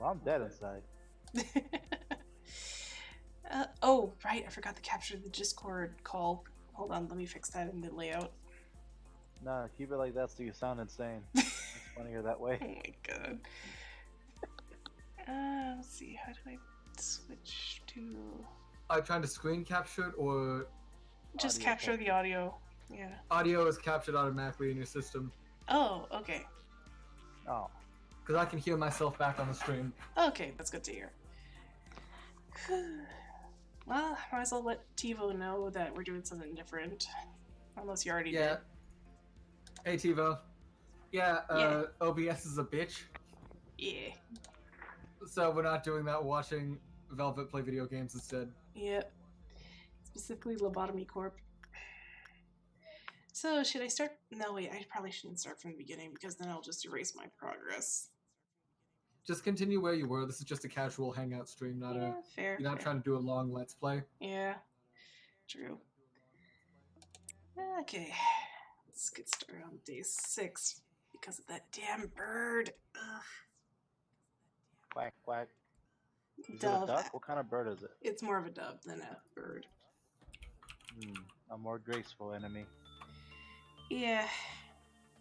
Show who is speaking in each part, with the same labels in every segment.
Speaker 1: I'm dead inside.
Speaker 2: Oh, right, I forgot to capture the Discord call. Hold on, let me fix that in the layout.
Speaker 1: No, keep it like that so you sound insane. It's funnier that
Speaker 2: Oh
Speaker 1: way.
Speaker 2: my god. Let's see, how do I switch to...
Speaker 3: Are you trying to screen capture it, or
Speaker 2: Just
Speaker 1: Audio
Speaker 2: capture the audio. Yeah.
Speaker 3: audio is captured automatically in your system?
Speaker 2: Oh, okay.
Speaker 1: Oh,
Speaker 3: Because I can hear myself back on the stream.
Speaker 2: Okay, that's good to hear. Well, might as well let TiVo know that we're doing something different. Unless you already did.
Speaker 3: Hey, TiVo. Yeah,
Speaker 2: Yeah.
Speaker 3: OBS is a bitch.
Speaker 2: Yeah.
Speaker 3: So we're not doing that, watching Velvet play video games instead.
Speaker 2: Yep. Specifically Lobotomy Corp. So, should I start? No, wait, I probably shouldn't start from the beginning because then I'll just erase my progress.
Speaker 3: Just continue where you were. This is just a casual hangout stream, not
Speaker 2: Yeah, fair.
Speaker 3: You're not
Speaker 2: fair.
Speaker 3: trying to do a long let's play.
Speaker 2: Yeah, true. Okay, let's get started on day 6 because of that damn bird. Ugh.
Speaker 1: quack quack. Is
Speaker 2: Dove.
Speaker 1: it a duck? What kind of bird is it?
Speaker 2: It's more of a dove than a bird.
Speaker 1: A more graceful enemy.
Speaker 2: Yeah,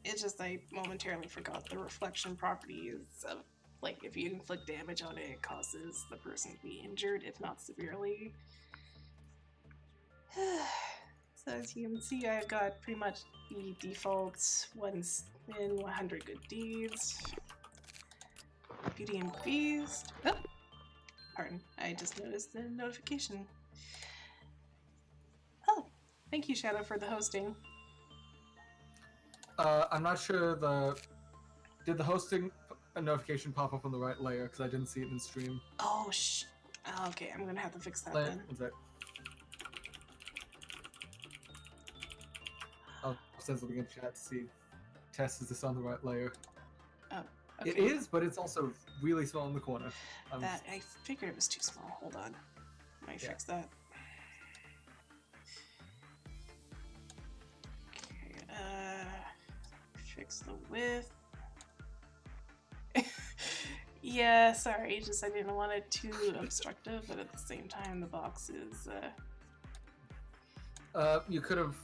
Speaker 2: it's just I momentarily forgot the reflection properties of, like, if you inflict damage on it, it causes the person to be injured, if not severely. So as you can see, I've got pretty much the default 1 spin, 100 good deeds. Beauty and Beast. Oh! Pardon, I just noticed the notification. Oh, thank you, Shadow, for the hosting.
Speaker 3: I'm not sure did the hosting notification pop up on the right layer, because I didn't see it in stream.
Speaker 2: Oh, okay, I'm gonna have to fix that
Speaker 3: Layer,
Speaker 2: then.
Speaker 3: what's that? I'll send something in chat to see. Test, is this on the right layer?
Speaker 2: Oh, okay.
Speaker 3: It is, but it's also really small in the corner.
Speaker 2: That, I figured it was too small. Hold on. Let me fix that. Okay, fix the width. Yeah, sorry, just I didn't want it too obstructive, but at the same time, the box is,
Speaker 3: You could have...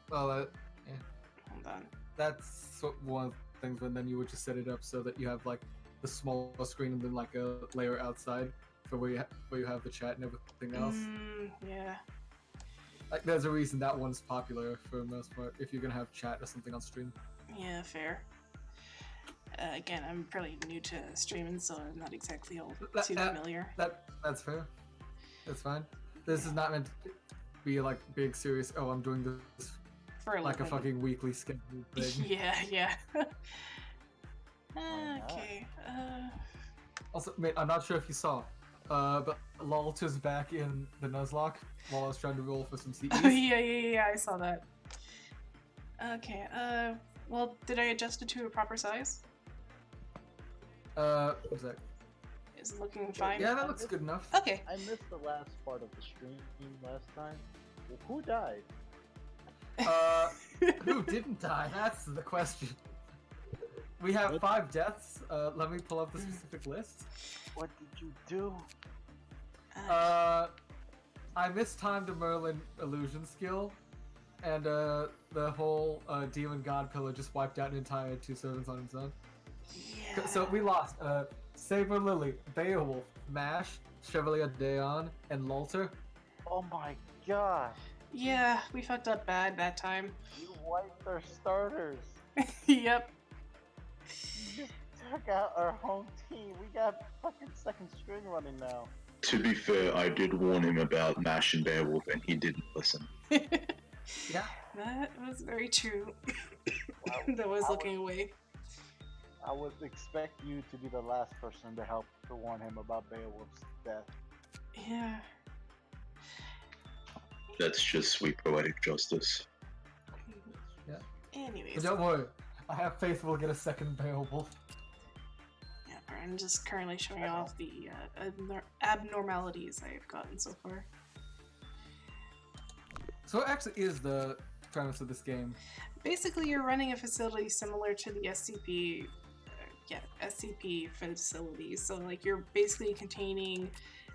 Speaker 3: Well, yeah.
Speaker 2: Hold on.
Speaker 3: That's one of the things, when then you would just set it up so that you have, like, the small screen and then, like, a layer outside for where you have the chat and everything else.
Speaker 2: Yeah.
Speaker 3: Like, there's a reason that one's popular for the most part, if you're gonna have chat or something on stream.
Speaker 2: Yeah, fair. Again, I'm pretty new to streaming, so I'm not exactly all too familiar.
Speaker 3: That's fair. That's fine. This is not meant to be like big serious. Oh, I'm doing this
Speaker 2: for
Speaker 3: like a fucking weekly scheduled thing.
Speaker 2: Yeah.
Speaker 1: not?
Speaker 2: Okay.
Speaker 3: Also, mate, I'm not sure if you saw, but Lalter's back in the Nuzlocke while I was trying to roll for some CEs.
Speaker 2: Oh, yeah, I saw that. Okay, well, did I adjust it to a proper size?
Speaker 3: What was that?
Speaker 2: Is it looking fine?
Speaker 3: Yeah, that looks good enough.
Speaker 2: Okay.
Speaker 1: I missed the last part of the stream last time. Well, who died?
Speaker 3: Who didn't die? That's the question. We have 5 deaths. Let me pull up the specific list.
Speaker 1: What did you do?
Speaker 3: I mistimed the Merlin illusion skill, and the whole demon god pillar just wiped out an entire 2 servants on its own.
Speaker 2: Yeah.
Speaker 3: So we lost Saber Lily, Beowulf, Mash, Chevalier Daon, and Lalter.
Speaker 1: Oh my gosh!
Speaker 2: Yeah, we fucked up bad that time.
Speaker 1: You wiped our starters.
Speaker 2: Yep.
Speaker 1: You just took out our home team. We got fucking second string running now.
Speaker 4: To be fair, I did warn him about Mash and Beowulf, and he didn't listen.
Speaker 3: Yeah.
Speaker 2: That was very true.
Speaker 1: Wow.
Speaker 2: That was looking away.
Speaker 1: I would expect you to be the last person to help to warn him about Beowulf's death.
Speaker 2: Yeah.
Speaker 4: That's just sweet poetic justice.
Speaker 3: Yeah.
Speaker 2: Anyways.
Speaker 3: But don't worry, I have faith we'll get a second Beowulf.
Speaker 2: Yeah, I'm just currently showing off the abnormalities I've gotten so far.
Speaker 3: So what actually is the premise of this game?
Speaker 2: Basically, you're running a facility similar to the SCP, yeah, SCP facilities. So like you're basically containing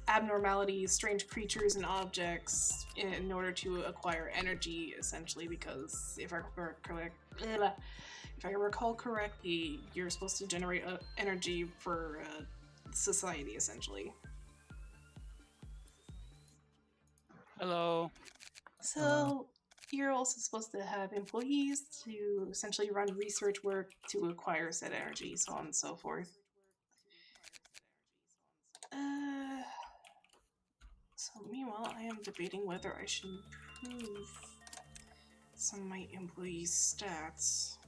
Speaker 2: abnormalities, strange creatures and objects in order to acquire energy, essentially, because if I recall correctly, you're supposed to generate energy for society, essentially.
Speaker 5: Hello.
Speaker 2: So you're also supposed to have employees to essentially run research work to acquire said energy, so on and so forth. So meanwhile, I am debating whether I should improve some of my employees' stats.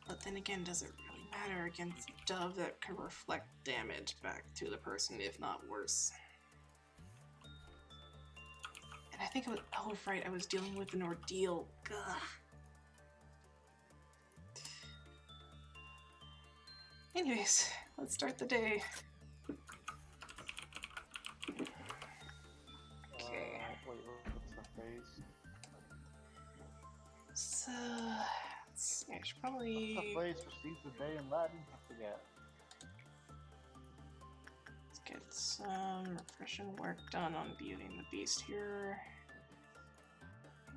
Speaker 2: But then again, does it really matter against Dove that could reflect damage back to the person, if not worse? And I think it was, oh right, I was dealing with an ordeal. Gah. Anyways, let's start the day. Okay.
Speaker 1: Wait, what's the phrase?
Speaker 2: So, let's see, I should
Speaker 1: What's
Speaker 2: probably
Speaker 1: the phrase precedes the day in Latin? I forget.
Speaker 2: let's get some refreshing work done on Beauty and the Beast here.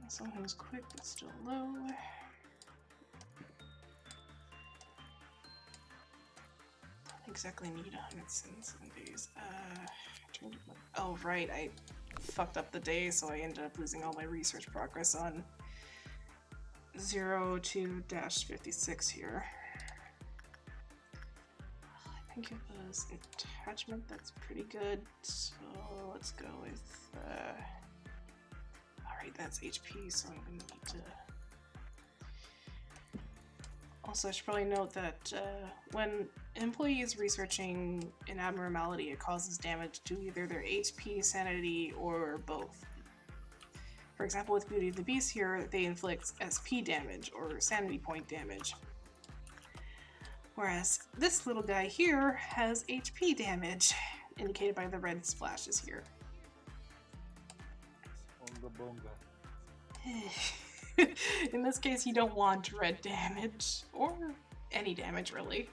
Speaker 2: Someone who's quick but still low. Don't exactly need 107 days. Oh right, I fucked up the day, so I ended up losing all my research progress on 02-56 here. I think it was attachment, that's pretty good. So let's go with alright, that's HP, so I'm gonna need to also, I should probably note that when an employee is researching an abnormality, it causes damage to either their HP, sanity, or both. For example, with Beauty and the Beast here, they inflict SP damage, or sanity point damage. Whereas this little guy here has HP damage, indicated by the red splashes here.
Speaker 1: Bunga bunga.
Speaker 2: In this case, you don't want red damage, or any damage really.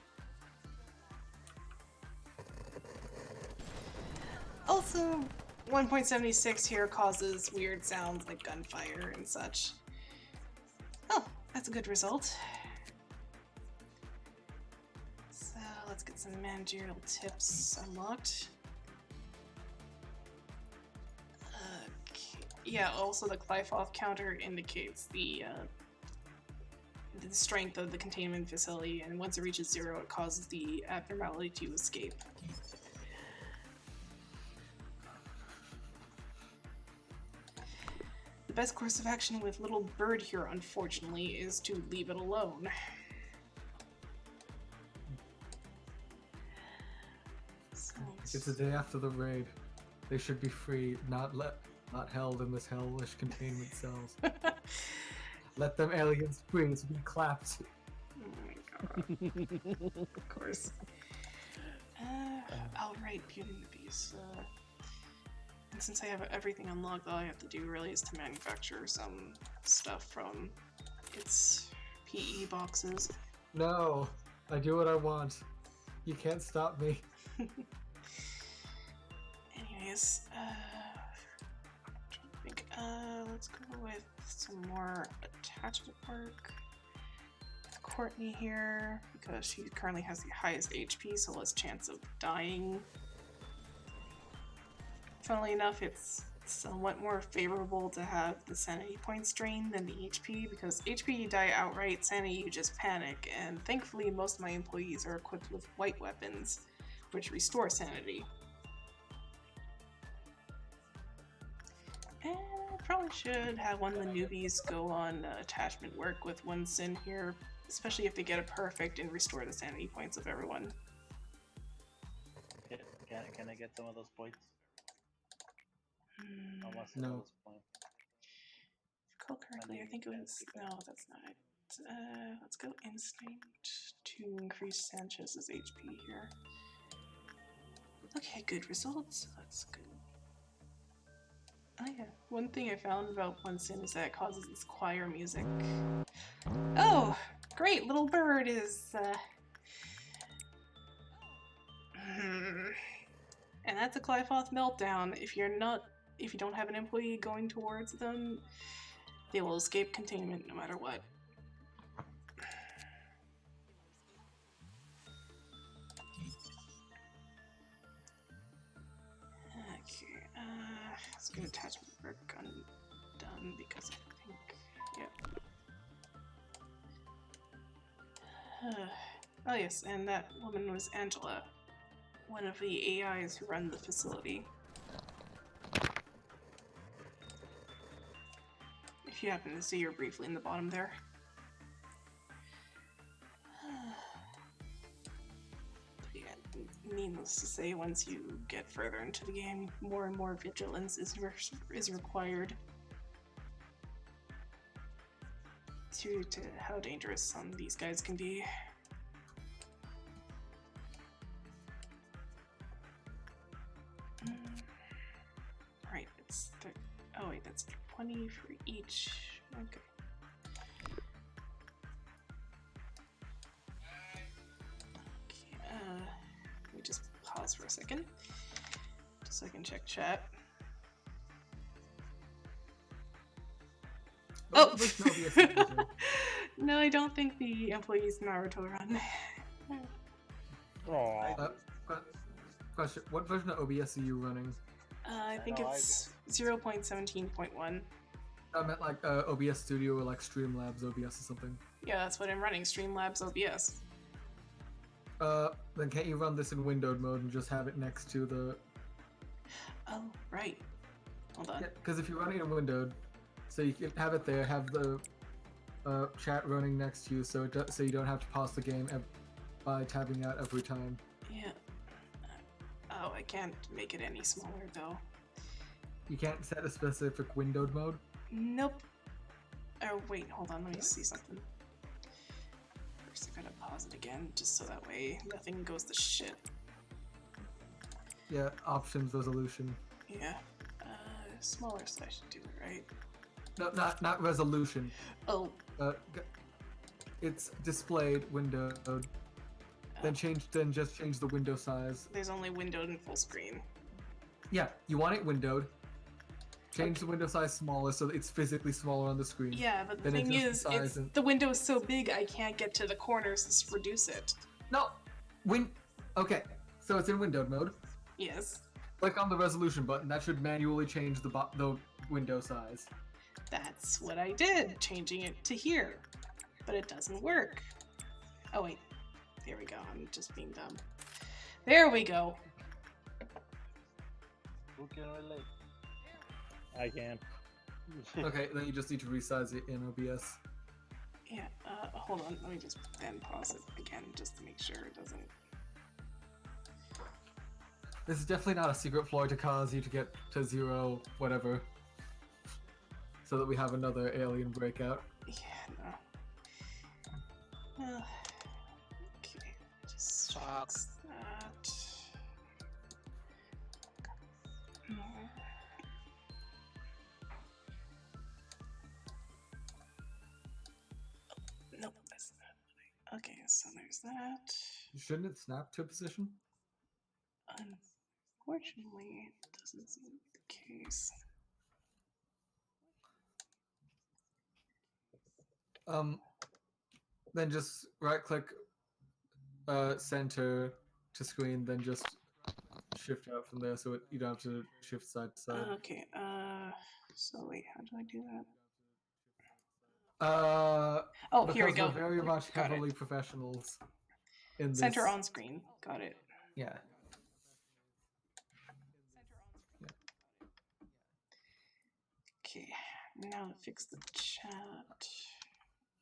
Speaker 2: Also, 1.76 here causes weird sounds like gunfire and such. Oh, that's a good result. So let's get some managerial tips unlocked. Yeah, also the Glyphoth counter indicates the strength of the containment facility, and once it reaches 0, it causes the abnormality to escape. The best course of action with Little Bird here, unfortunately, is to leave it alone. So
Speaker 3: It's the day after the raid. They should be free, not held in this hellish containment cells. Let them aliens free to be clapped.
Speaker 2: Oh my god. Of course. Alright, Beauty and the Beast. And since I have everything unlocked, all I have to do really is to manufacture some stuff from its PE boxes.
Speaker 3: No, I do what I want. You can't stop me.
Speaker 2: Anyways, let's go with some more attachment work with Courtney here, because she currently has the highest HP, so less chance of dying. Funnily enough, it's somewhat more favorable to have the sanity points drained than the HP, because HP you die outright, sanity you just panic, and thankfully most of my employees are equipped with white weapons, which restore sanity. And I probably should have one of the newbies go on attachment work with one sin here, especially if they get a perfect and restore the sanity points of everyone.
Speaker 1: Can I get some of those points? I want some
Speaker 3: No.
Speaker 1: of those points.
Speaker 2: If I recall correctly, I think it was... No, that's not it. Let's go Instinct to increase Sanchez's HP here. Okay, good results. That's good. Oh yeah, one thing I found about one sin is that it causes this choir music. Oh, Great, little bird is. And that's a Clyfoth meltdown. If you don't have an employee going towards them, they will escape containment no matter what. Okay, let's get attachment work undone because I think, yep. Oh yes, and that woman was Angela, one of the AIs who run the facility. If you happen to see her briefly in the bottom there. But yeah, needless to say, once you get further into the game, more and more vigilance is required due to how dangerous some of these guys can be. Right, it's oh wait, that's 20 for each. Okay. Okay, let me just pause for a second, just so I can check chat. Oh!
Speaker 3: There's no OBS user.
Speaker 2: No, I don't think the employees Naruto run.
Speaker 1: Aww.
Speaker 3: Question: what version of OBS are you running?
Speaker 2: I think
Speaker 1: know I
Speaker 2: it's 0.17.1.
Speaker 3: I meant like OBS Studio or like Streamlabs OBS or something.
Speaker 2: Yeah, that's what I'm running, Streamlabs OBS.
Speaker 3: Then can't you run this in windowed mode and just have it next to the?
Speaker 2: Oh, right. Hold on.
Speaker 3: Yeah, because if you're running in windowed, so you can have it there, have the chat running next to you, so so you don't have to pause the game by tabbing out every time.
Speaker 2: Yeah. Oh, I can't make it any smaller though.
Speaker 3: You can't set a specific windowed mode.
Speaker 2: Nope. Oh wait, hold on, let me see something. First I gotta pause it again, just so that way nothing goes to shit.
Speaker 3: Yeah, options resolution.
Speaker 2: Yeah. Smaller so I should do it, right?
Speaker 3: No, not resolution.
Speaker 2: Oh,
Speaker 3: It's displayed windowed. Then just change the window size.
Speaker 2: there's only windowed and full screen.
Speaker 3: Yeah, you want it windowed. Change the window size smaller so that it's physically smaller on the screen.
Speaker 2: Yeah, but the
Speaker 3: Then
Speaker 2: thing
Speaker 3: adjust
Speaker 2: is,
Speaker 3: the size and-
Speaker 2: the window is so big I can't get to the corners to reduce it.
Speaker 3: No, Okay, so it's in windowed mode.
Speaker 2: Yes,
Speaker 3: Click on the resolution button. That should manually change the window size.
Speaker 2: that's what I did, changing it to here. But it doesn't work. Oh wait, there we go, I'm just being dumb. There we go.
Speaker 1: Who can relate? I can.
Speaker 3: Okay, then you just need to resize it in OBS.
Speaker 2: Yeah, hold on, let me just then pause it again just to make sure it doesn't.
Speaker 3: This is definitely not a secret ploy to cause you to get to 0 whatever. So that we have another alien breakout.
Speaker 2: Yeah, no. Okay, just
Speaker 5: Fuck.
Speaker 2: fix that. Nope, that's not. Okay, so there's that.
Speaker 3: Shouldn't it snap to a position?
Speaker 2: Unfortunately, it doesn't seem to be the case.
Speaker 3: Then just right click center to screen, then just shift out from there so you don't have to shift side to side.
Speaker 2: Okay, so wait, how do I do that? Oh, here we
Speaker 3: because
Speaker 2: go.
Speaker 3: We're very much
Speaker 2: Got it.
Speaker 3: heavily professionals in this.
Speaker 2: Center on screen. Got it.
Speaker 3: Yeah.
Speaker 2: Okay, now to fix the chat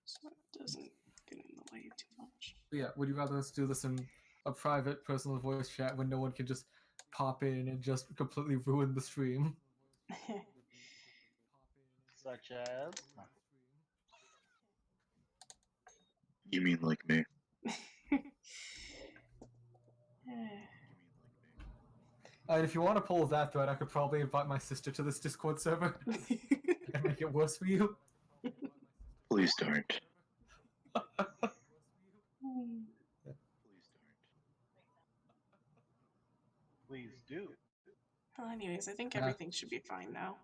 Speaker 2: so it doesn't get in the way too much.
Speaker 3: But yeah, would you rather us do this in a private personal voice chat when no one can just pop in and just completely ruin the stream?
Speaker 1: Such as.
Speaker 4: You mean like me?
Speaker 3: And if you want to pull that thread, I could probably invite my sister to this Discord server and make it worse for you.
Speaker 4: Please don't.
Speaker 1: please do.
Speaker 2: Well, anyways, I think
Speaker 3: Yeah.
Speaker 2: everything should be fine now.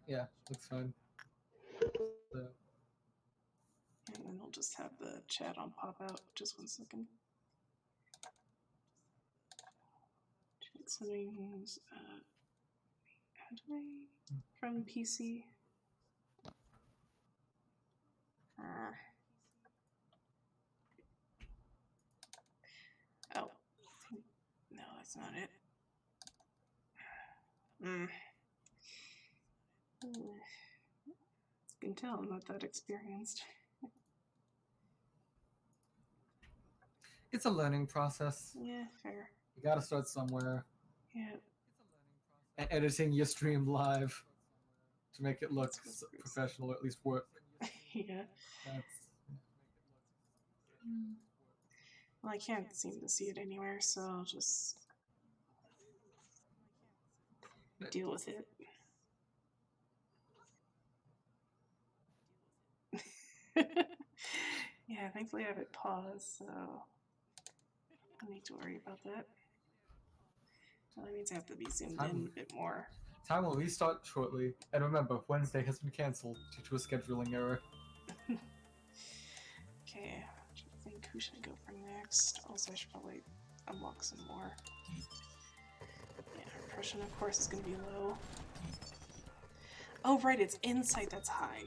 Speaker 3: Yeah, looks fine. So,
Speaker 2: And then I'll just have the chat on pop out. Just 1 second. Chat settings. How do I from PC? Oh, no, that's not it. You can tell I'm not that experienced.
Speaker 3: it's a learning process.
Speaker 2: Yeah, fair.
Speaker 3: You gotta start somewhere.
Speaker 2: Yeah,
Speaker 3: And editing your stream live to make it look
Speaker 2: That's good.
Speaker 3: professional, or at least work.
Speaker 2: yeah.
Speaker 3: That's
Speaker 2: Well, I can't seem to see it anywhere, so I'll just deal with it. Yeah, thankfully I have it paused, so I don't need to worry about that. Well, that means I have to be zoomed in a bit more.
Speaker 3: time will restart shortly. And remember, Wednesday has been cancelled due to a scheduling error.
Speaker 2: Okay, I think who should I go for next? Also, I should probably unlock some more. Yeah, repression, of course, is going to be low. Oh, right, it's insight that's high.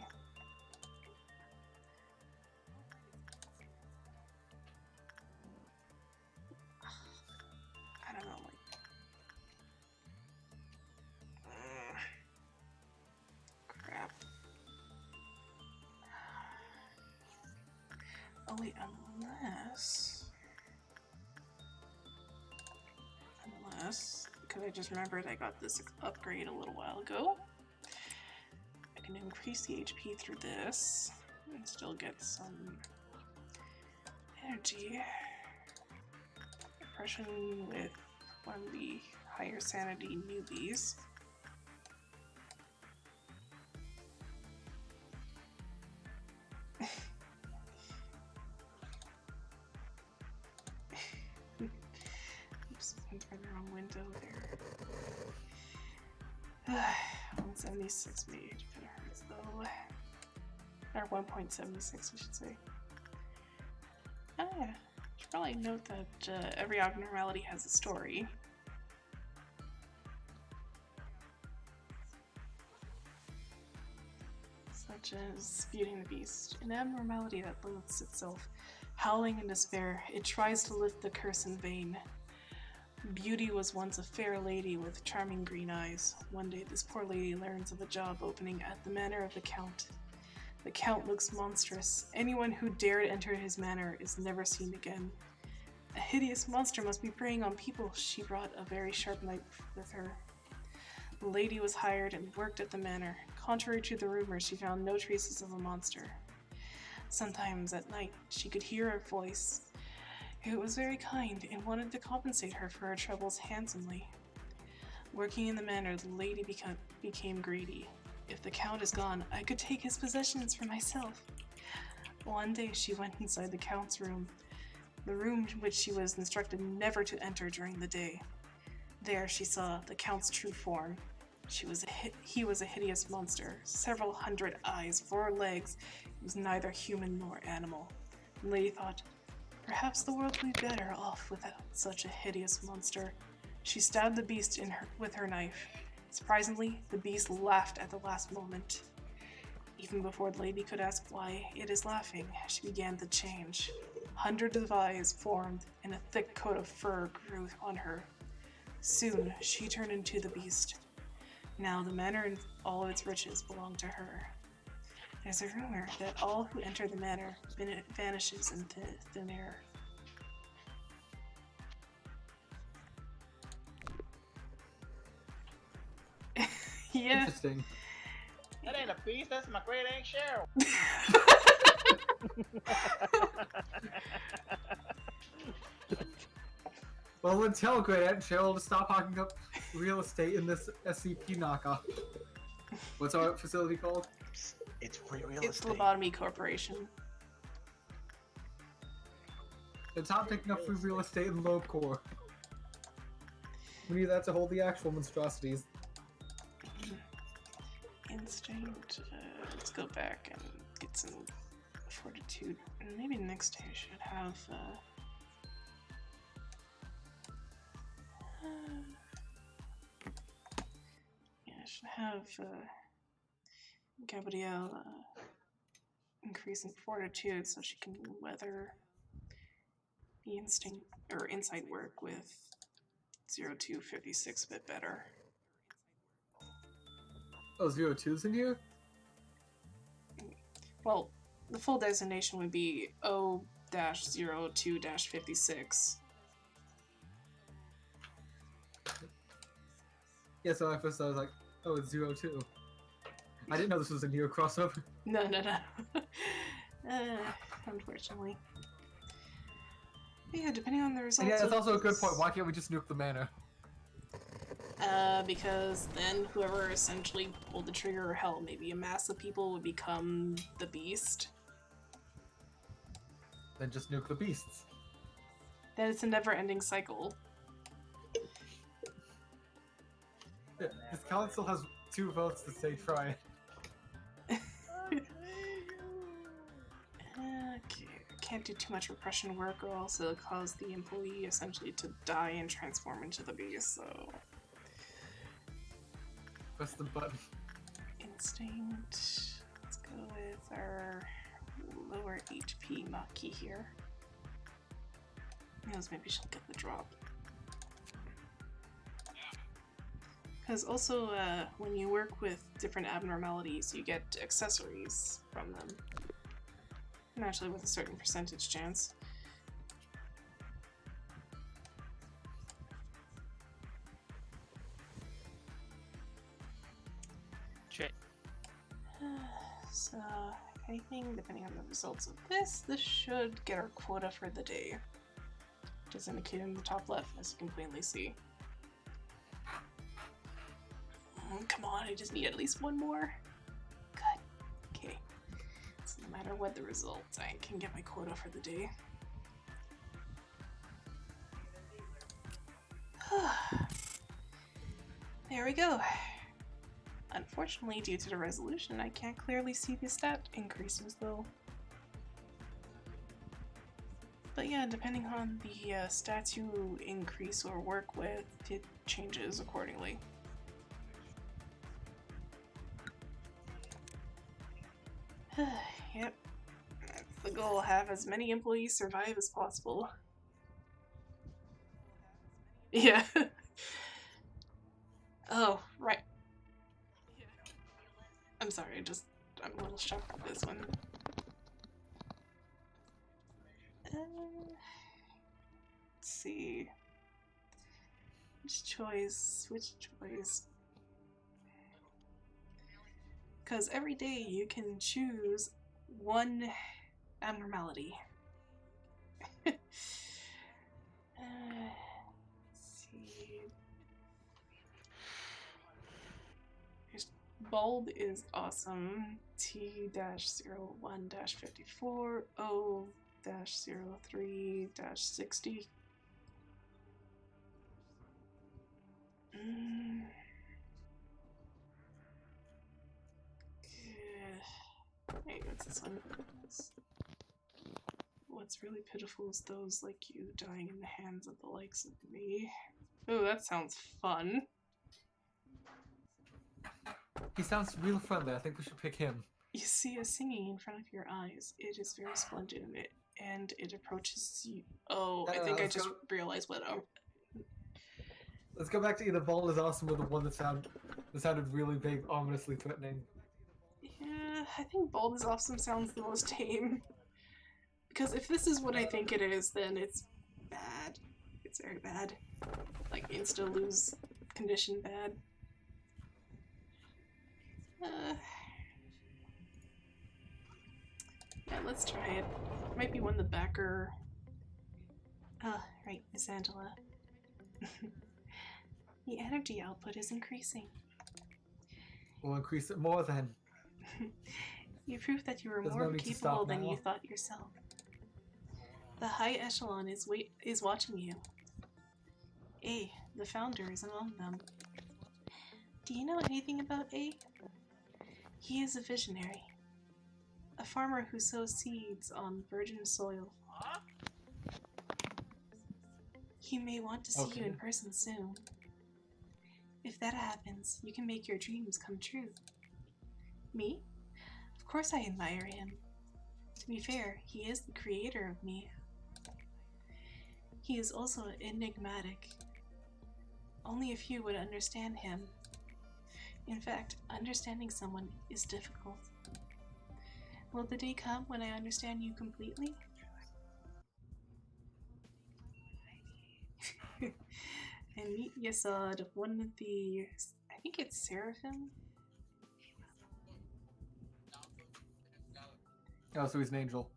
Speaker 2: I don't know, like... crap. Oh wait, unless, because I just remembered I got this upgrade a little while ago. I can increase the HP through this and still get some energy. Depression with one of the higher sanity newbies. Oops, I went for the wrong window there. 176 made. Kinda hurts though. Or 1.76, I should say. Ah, yeah. Should probably note that every abnormality has a story. Such as Beauty and the Beast, an abnormality that loathes itself. Howling in despair, it tries to lift the curse in vain. Beauty was once a fair lady with charming green eyes. One day this poor lady learns of a job opening at the manor of the Count. The Count looks monstrous. Anyone who dared enter his manor is never seen again. A hideous monster must be preying on people. She brought a very sharp knife with her. The lady was hired and worked at the manor. Contrary to the rumors, she found no traces of a monster. Sometimes at night, she could hear a voice. It was very kind and wanted to compensate her for her troubles handsomely. Working in the manor, the lady became greedy. If the Count is gone, I could take his possessions for myself. One day she went inside the Count's room, the room which she was instructed never to enter during the day. There she saw the Count's true form. He was a hideous monster, several hundred eyes, 4 legs. He was neither human nor animal. The lady thought, perhaps the world would be better off without such a hideous monster. She stabbed the beast with her knife. Surprisingly, the beast laughed at the last moment. Even before the lady could ask why it is laughing, she began to change. Hundreds of eyes formed, and a thick coat of fur grew on her. Soon, she turned into the beast. Now the manor and all of its riches belong to her. There's a rumor that all who enter the manor vanishes into thin air. Yeah.
Speaker 3: Interesting.
Speaker 1: That ain't a beast, that's my great Aunt Cheryl.
Speaker 3: Well, then tell Great Aunt Cheryl to stop hocking up real estate in this SCP knockoff. What's our facility called?
Speaker 1: It's free real
Speaker 2: It's
Speaker 1: estate.
Speaker 2: Lobotomy Corporation.
Speaker 3: It's not taking up free real estate in low core. We need that to hold the actual monstrosities.
Speaker 2: Instinct. Let's go back and get some fortitude. And maybe next day I should have. Yeah, I should have Gabrielle increase in fortitude so she can weather the instinct or insight work with 0256 a bit better.
Speaker 3: Oh, 02's in here?
Speaker 2: Well, the full designation would be O-02-56.
Speaker 3: Yeah, so at first I was like, oh, it's 02. I didn't know this was a Neo crossover.
Speaker 2: No. Unfortunately. But yeah, depending on the results.
Speaker 3: And yeah, that's
Speaker 2: of
Speaker 3: also a good
Speaker 2: this-
Speaker 3: point. Why can't we just nuke the manor?
Speaker 2: Because then whoever essentially pulled the trigger, or hell, maybe a mass of people would become the beast.
Speaker 3: Then just nuke the beasts.
Speaker 2: Then it's a never-ending cycle.
Speaker 3: Yeah, this council has 2 votes to say try it.
Speaker 2: Okay, can't do too much repression work or else it'll cause the employee essentially to die and transform into the beast, so...
Speaker 3: Press the button.
Speaker 2: Instinct. Let's go with our lower HP Maki here. Knows maybe she'll get the drop. Because also, when you work with different abnormalities, you get accessories from them. And actually with a certain percentage chance.
Speaker 5: Check.
Speaker 2: So, if anything, depending on the results of this should get our quota for the day. Which is indicated in the top left, as you can plainly see. Come on, I just need at least one more. Good. Okay. So no matter what the results, I can get my quota for the day. There we go. Unfortunately, due to the resolution, I can't clearly see the stat increases though. But yeah, depending on the stats you increase or work with, it changes accordingly. Yep. That's the goal, have as many employees survive as possible. Yeah. Oh, right. I'm sorry, I'm a little shocked with this one. Let's see. Which choice? Because every day you can choose one abnormality. Let's see. Bold is awesome. T-01-54, O-03-60. Hey, what's this one? What's really pitiful is those like you dying in the hands of the likes of me. Oh, that sounds fun.
Speaker 3: He sounds real friendly. I think we should pick him.
Speaker 2: You see a singing in front of your eyes. It is very splendid in it, and it approaches you. Oh, I think I just realized what.
Speaker 3: Let's go back to either Ball is awesome or the one that sounded really big, ominously threatening.
Speaker 2: Yeah, I think Bold is Awesome sounds the most tame. Because if this is what I think it is, then it's bad. It's very bad. Like, insta-lose condition bad. Yeah, let's try it. Might be one the backer... Ah, right, Miss Angela. The energy output is increasing.
Speaker 3: We'll increase it more then.
Speaker 2: You proved that you were
Speaker 3: There's
Speaker 2: more
Speaker 3: no need to
Speaker 2: capable
Speaker 3: stop
Speaker 2: than
Speaker 3: now.
Speaker 2: you thought yourself. The high echelon is watching you. A, the founder, is among them. Do you know anything about A? He is a visionary. A farmer who sows seeds on virgin soil. He may want to see you in person soon. If that happens, you can make your dreams come true. Me? Of course I admire him. To be fair, he is the creator of me. He is also enigmatic. Only a few would understand him. In fact, understanding someone is difficult. Will the day come when I understand you completely? And meet Yesod, one of the... I think it's Seraphim?
Speaker 3: Oh, so he's an angel.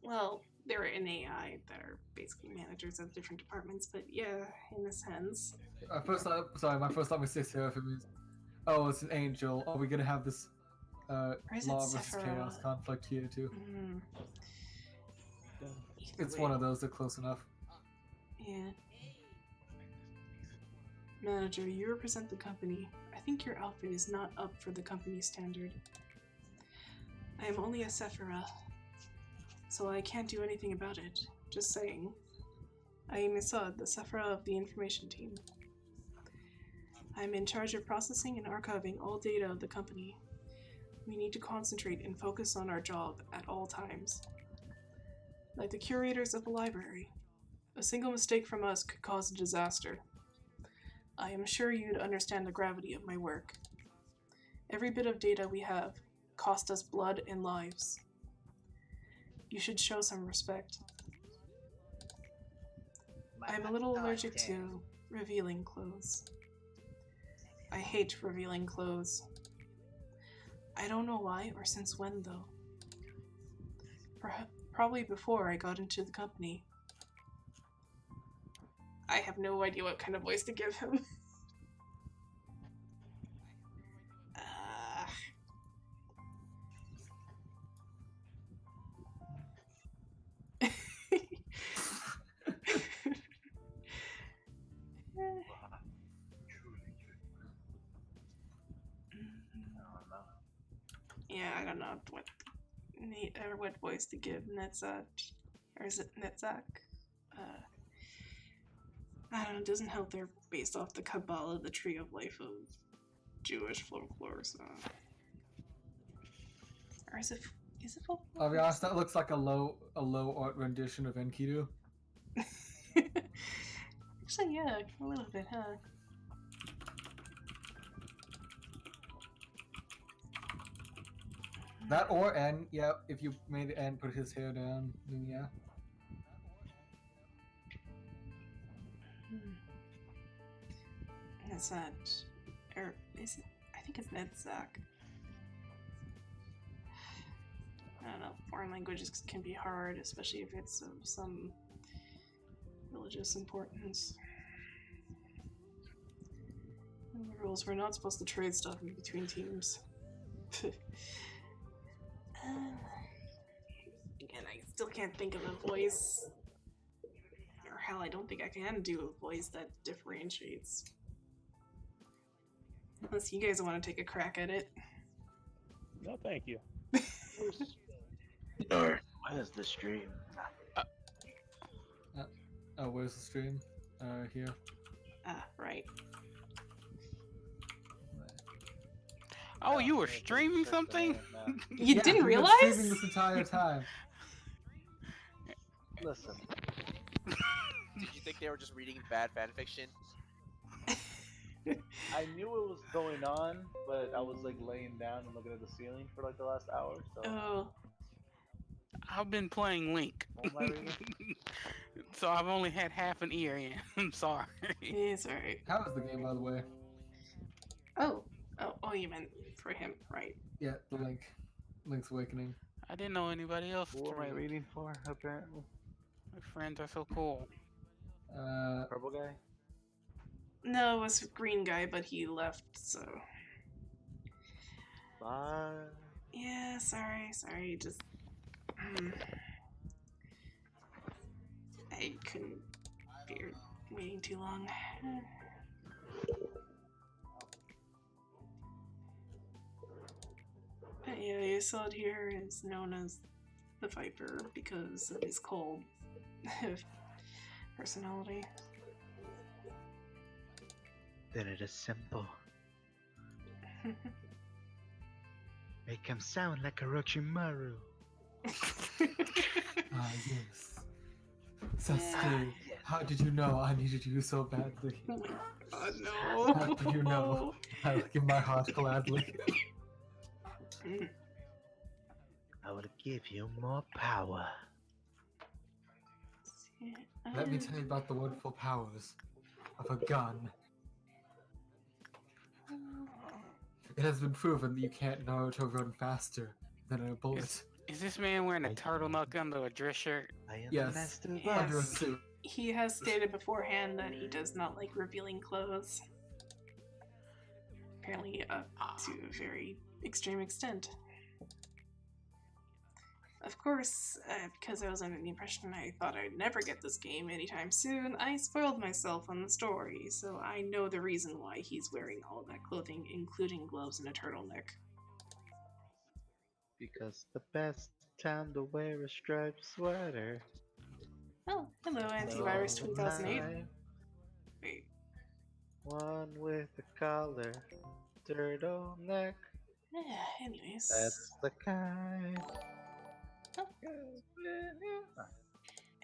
Speaker 2: Well, they're an AI that are basically managers of different departments, but yeah, in a sense.
Speaker 3: My first thought was Seraphim is, oh, it's an angel. Are we gonna have this
Speaker 2: Or is it
Speaker 3: law versus
Speaker 2: Sephiroth?
Speaker 3: chaos conflict here too?
Speaker 2: Mm.
Speaker 3: It's one of those. They're close enough.
Speaker 2: Yeah. Manager, you represent the company. I think your outfit is not up for the company standard. I am only a Sephiroth, so I can't do anything about it. Just saying. I am Isad, the Sephiroth of the information team. I am in charge of processing and archiving all data of the company. We need to concentrate and focus on our job at all times. Like the curators of a library. A single mistake from us could cause a disaster. I am sure you'd understand the gravity of my work. Every bit of data we have cost us blood and lives. You should show some respect. I'm a little allergic to revealing clothes. I hate revealing clothes. I don't know why or since when though. Probably before I got into the company. I have no idea what kind of voice to give him. Yeah, I don't know what voice to give Netzach, or is it Netzach? I don't know, it doesn't help they're based off the Kabbalah, the tree of life of Jewish folklore, so... Or is it folklore?
Speaker 3: I'll be honest, that looks like a low art rendition of Enkidu.
Speaker 2: Actually, yeah, a little bit, huh?
Speaker 3: That or N, yeah, if you made N put his hair down, then yeah.
Speaker 2: That's not... Or is it? I think it's Netzach. I don't know, foreign languages can be hard, especially if it's of some religious importance. And the rules, we're not supposed to trade stuff in between teams. Again, I still can't think of a voice. Or hell, I don't think I can do a voice that differentiates. Unless you guys want to take a crack at it.
Speaker 6: No, thank you.
Speaker 4: No.
Speaker 1: What is the stream?
Speaker 3: Oh, where's the stream? Here.
Speaker 2: Ah, right.
Speaker 5: Oh, you were streaming something?
Speaker 2: You
Speaker 3: Yeah,
Speaker 2: didn't
Speaker 3: we've been
Speaker 2: realize?
Speaker 3: streaming this entire time.
Speaker 1: Listen,
Speaker 7: Did you think they were just reading bad fanfiction?
Speaker 1: I knew it was going on, but I was like laying down and looking at the ceiling for like the last hour, so.
Speaker 2: Oh,
Speaker 5: I've been playing Link.
Speaker 1: What am I reading?
Speaker 5: So I've only had half an ear in. I'm sorry.
Speaker 2: it's alright.
Speaker 3: How was the game, by the way?
Speaker 2: Oh, you meant for him, right?
Speaker 3: Yeah, the Link's Awakening.
Speaker 5: I didn't know anybody else
Speaker 1: What am I
Speaker 5: streamed.
Speaker 1: reading for, apparently?
Speaker 5: My friends are so cool.
Speaker 1: Purple guy?
Speaker 2: No, it was a green guy, but he left, so.
Speaker 1: Bye.
Speaker 2: Yeah, sorry, just. I couldn't bear waiting too long. But yeah, Yesod here is known as the Viper because of his cold personality.
Speaker 8: Then it is simple. Make him sound like Orochimaru.
Speaker 3: Ah, yes. Sasuke, how did you know I needed you so badly?
Speaker 2: Oh my god, no!
Speaker 3: How do you know? I'll give my heart gladly.
Speaker 8: I will give you more power.
Speaker 3: Let me tell you about the wonderful powers of a gun. It has been proven that you can't know to run faster than a bullet.
Speaker 5: Is this man wearing a turtleneck under a dress shirt?
Speaker 8: I am
Speaker 3: Yes.
Speaker 8: the master of
Speaker 2: Yes.
Speaker 3: Under a
Speaker 8: arts.
Speaker 3: suit.
Speaker 2: He has stated beforehand that he does not like revealing clothes. Apparently up to a very extreme extent. Of course, because I was under the impression I thought I'd never get this game anytime soon, I spoiled myself on the story, so I know the reason why he's wearing all of that clothing, including gloves and a turtleneck.
Speaker 8: Because the best time to wear a striped sweater.
Speaker 2: Oh, hello, Antivirus
Speaker 8: So
Speaker 2: 2008.
Speaker 8: nice.
Speaker 2: Wait,
Speaker 8: One with a collar, turtleneck.
Speaker 2: anyways.
Speaker 8: That's the kind.
Speaker 2: Oh.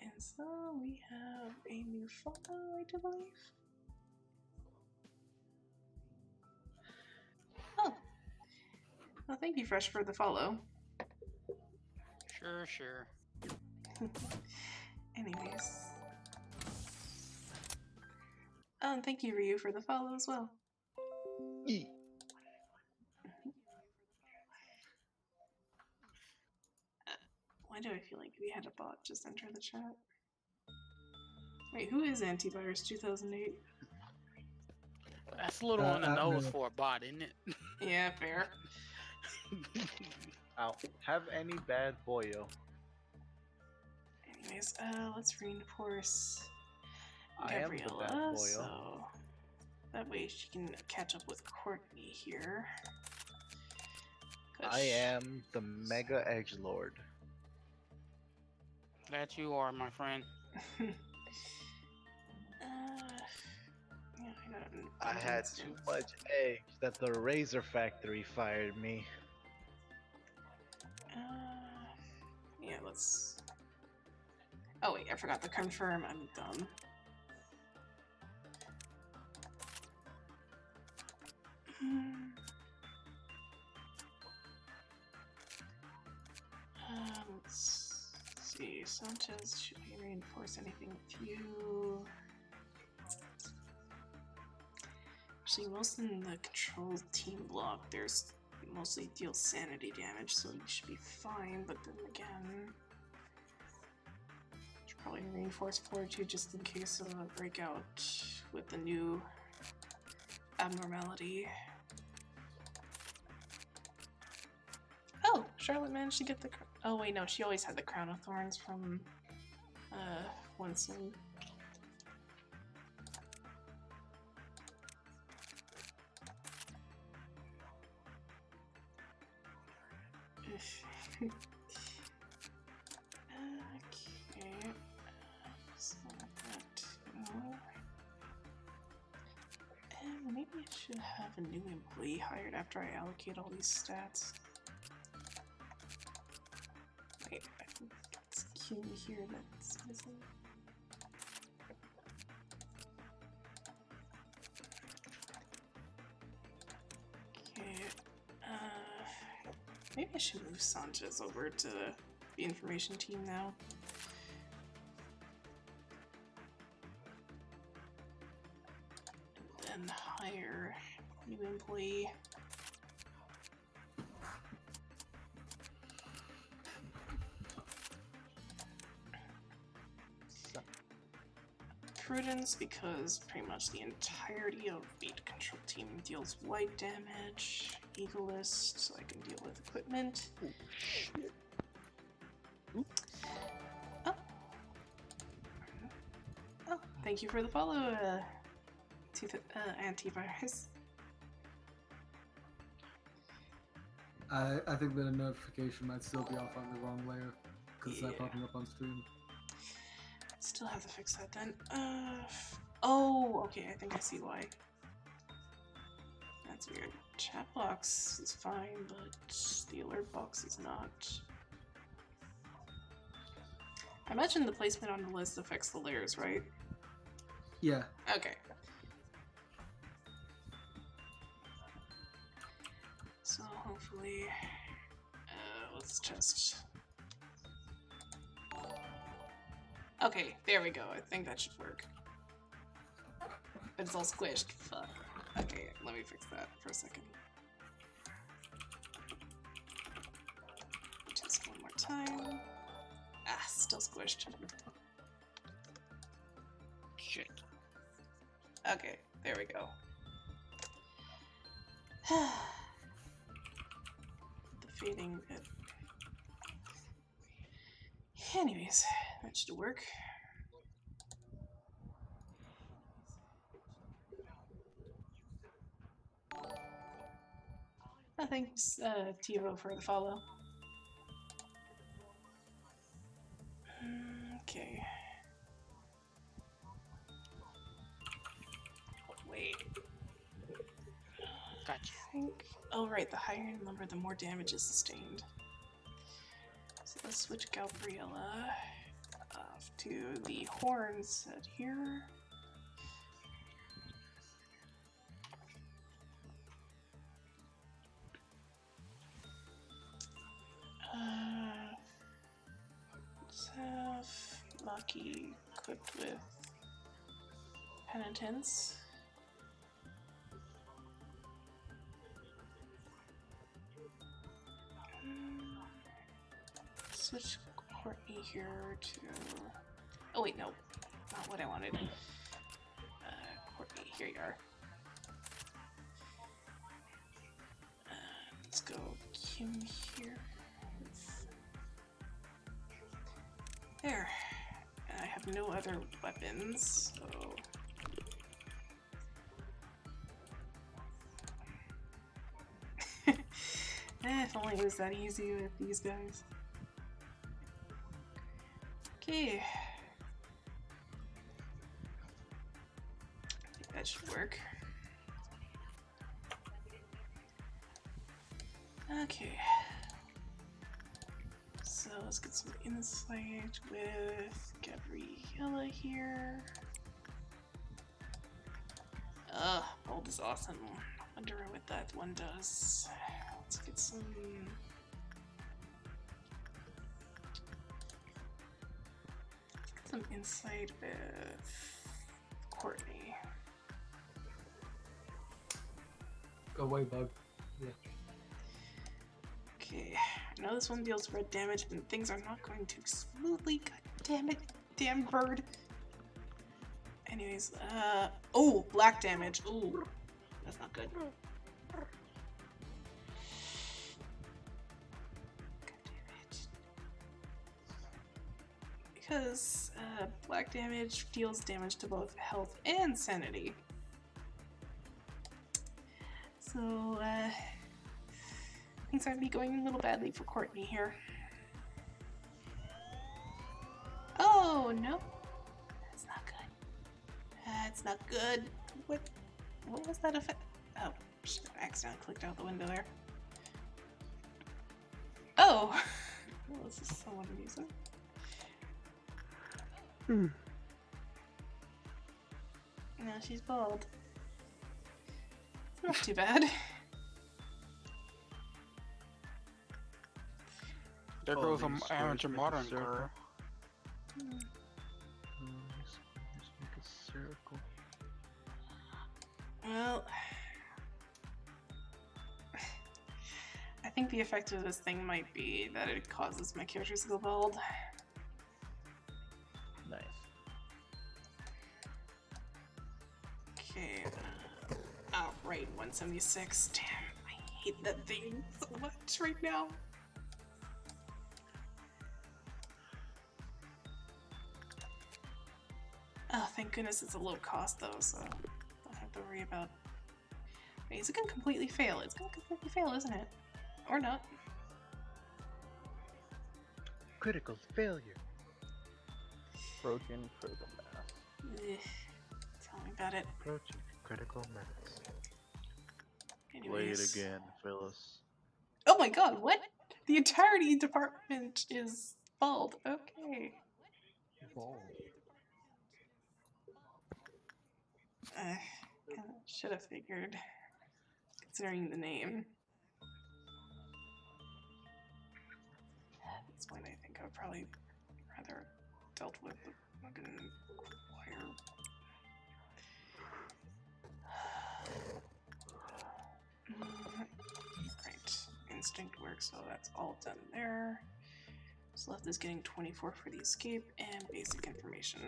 Speaker 2: And so we have a new photo, I do believe. Oh. Well, thank you, Fresh, for the follow.
Speaker 5: Sure.
Speaker 2: Anyways. Oh, and thank you, Ryu, for the follow as well.
Speaker 8: Eat.
Speaker 2: Why do I feel like we had a bot just enter the chat? Wait, who is Antivirus 2008?
Speaker 5: That's a little on the
Speaker 3: I'm
Speaker 5: nose
Speaker 3: the-
Speaker 5: for a bot, isn't it?
Speaker 2: Yeah, fair.
Speaker 8: I'll have any bad boyo.
Speaker 2: Anyways, let's reinforce
Speaker 8: I am the bad
Speaker 2: Gabriella,
Speaker 8: boyo.
Speaker 2: so that way she can catch up with Courtney here. 'Cause
Speaker 8: I am the Mega Edgelord.
Speaker 5: That you are, my friend.
Speaker 2: yeah, I got an
Speaker 8: I had
Speaker 2: abundance
Speaker 8: too
Speaker 2: of-
Speaker 8: much edge that the Razor Factory fired me.
Speaker 2: Yeah, let's. Oh wait, I forgot to confirm. I'm dumb. Let's see. Sanchez, should we reinforce anything with you? Actually, most in the control team block, there's mostly deal sanity damage, so you should be fine. But then again, should probably reinforce fortitude just in case of a breakout with the new abnormality. Oh, Charlotte managed to get the. Oh wait, no, she always had the crown of thorns from one sin. Okay. So that and maybe I should have a new employee hired after I allocate all these stats. Wait, I think it's Q here that's missing. Okay. Maybe I should move Sanchez over to the information team now. And then hire a new employee. Prudence, because pretty much the entirety of Beat Control Team deals wipe damage. Egoist, so I can deal with equipment. Oh. Thank you for the follow, Antivirus.
Speaker 3: I think that a notification might still be off on the wrong layer because it's not
Speaker 2: Yeah.
Speaker 3: popping up on stream.
Speaker 2: Still have to fix that then. Oh, okay, I think I see why. That's weird. Chat box is fine, but the alert box is not. I imagine the placement on the list affects the layers, right?
Speaker 3: Yeah.
Speaker 2: Okay. So hopefully, let's test. Okay, there we go. I think that should work. But it's all squished. Fuck. Okay, let me fix that for a second. Test one more time. Ah, still squished.
Speaker 5: Shit.
Speaker 2: Okay, there we go. The fading bit. Anyways, that should work. Thanks, Tivo, for the follow. Okay. Wait.
Speaker 5: Gotcha.
Speaker 2: I think. Oh, right. The higher the number, the more damage is sustained. So let's switch Gabriella off to the horns set here. Let's have Maki equipped with Penitence. Switch Courtney here to. Oh wait, no, not what I wanted. Courtney, here you are. Let's go Kim here. There. And I have no other weapons, so. If only it was that easy with these guys. Okay. I think that should work. Okay. So let's get some insight with Gabriella here. Bold is awesome. Wonder what that one does. Let's get some. Some insight with Courtney.
Speaker 3: Go away, bug. Yeah.
Speaker 2: Okay, I know this one deals red damage, and things are not going too smoothly. God damn it, damn bird. Anyways, oh, black damage. Ooh, that's not good. God damn it. Because black damage deals damage to both health and sanity. So, things might be going a little badly for Courtney here. Oh, no. That's not good. That's not good. What was that effect? Oh, shit, I accidentally clicked out the window there. Oh! Well, this is somewhat amusing. Now she's bald. It's not too bad.
Speaker 5: There
Speaker 8: All
Speaker 5: goes
Speaker 8: these
Speaker 5: an
Speaker 8: squares
Speaker 5: amateur
Speaker 8: make a
Speaker 5: modern
Speaker 8: circle.
Speaker 5: girl.
Speaker 8: Let's make a circle.
Speaker 2: Well, I think the effect of this thing might be that it causes my characters to go bald.
Speaker 8: Nice.
Speaker 2: Okay. Outright 176. Damn, I hate that thing so much right now. Oh, thank goodness it's a low cost though, so don't have to worry about. Wait, is it gonna completely fail? It's gonna completely fail, isn't it? Or not?
Speaker 8: Critical failure.
Speaker 1: Broken critical mass.
Speaker 2: Ugh, tell me about it.
Speaker 8: Approaching critical mass. Play it
Speaker 2: Anyways.
Speaker 8: again, Phyllis.
Speaker 2: Oh my god, what? The entirety department is bald. Okay. Should have figured, considering the name. At this point, I think I would probably rather dealt with the fucking wire. Right, instinct works, so that's all done there. So left is getting 24 for the escape and basic information.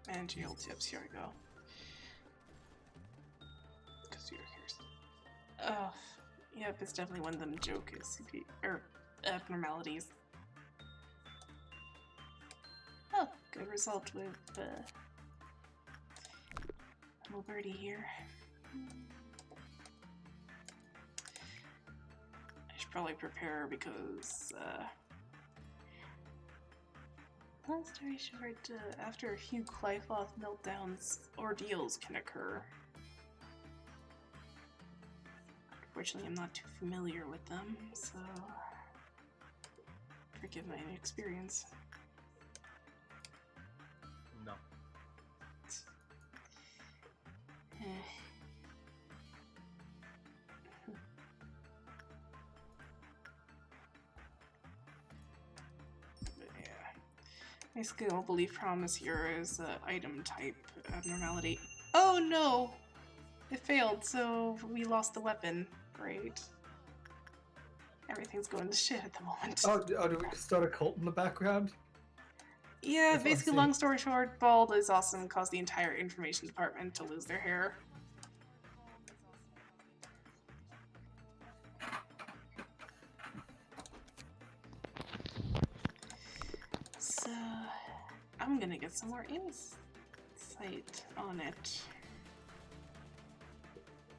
Speaker 2: Managerial tips, here we go. Because you're here. Oh, yep, it's definitely one of them joke SCP, or abnormalities. Oh, good result with little birdie here. I should probably prepare because long story short, after a few Qlipoth meltdowns, ordeals can occur. Unfortunately, I'm not too familiar with them, so forgive my inexperience.
Speaker 8: No.
Speaker 2: But yeah. Basically, all belief promise here is item type abnormality. Oh no! It failed, so we lost the weapon. Great. Everything's going to shit at the moment.
Speaker 3: Oh, did we just start a cult in the background?
Speaker 2: Yeah,
Speaker 3: That's what I'm
Speaker 2: basically,
Speaker 3: saying.
Speaker 2: long story short, Bald is awesome, caused the entire information department to lose their hair. So, I'm gonna get some more insight on it.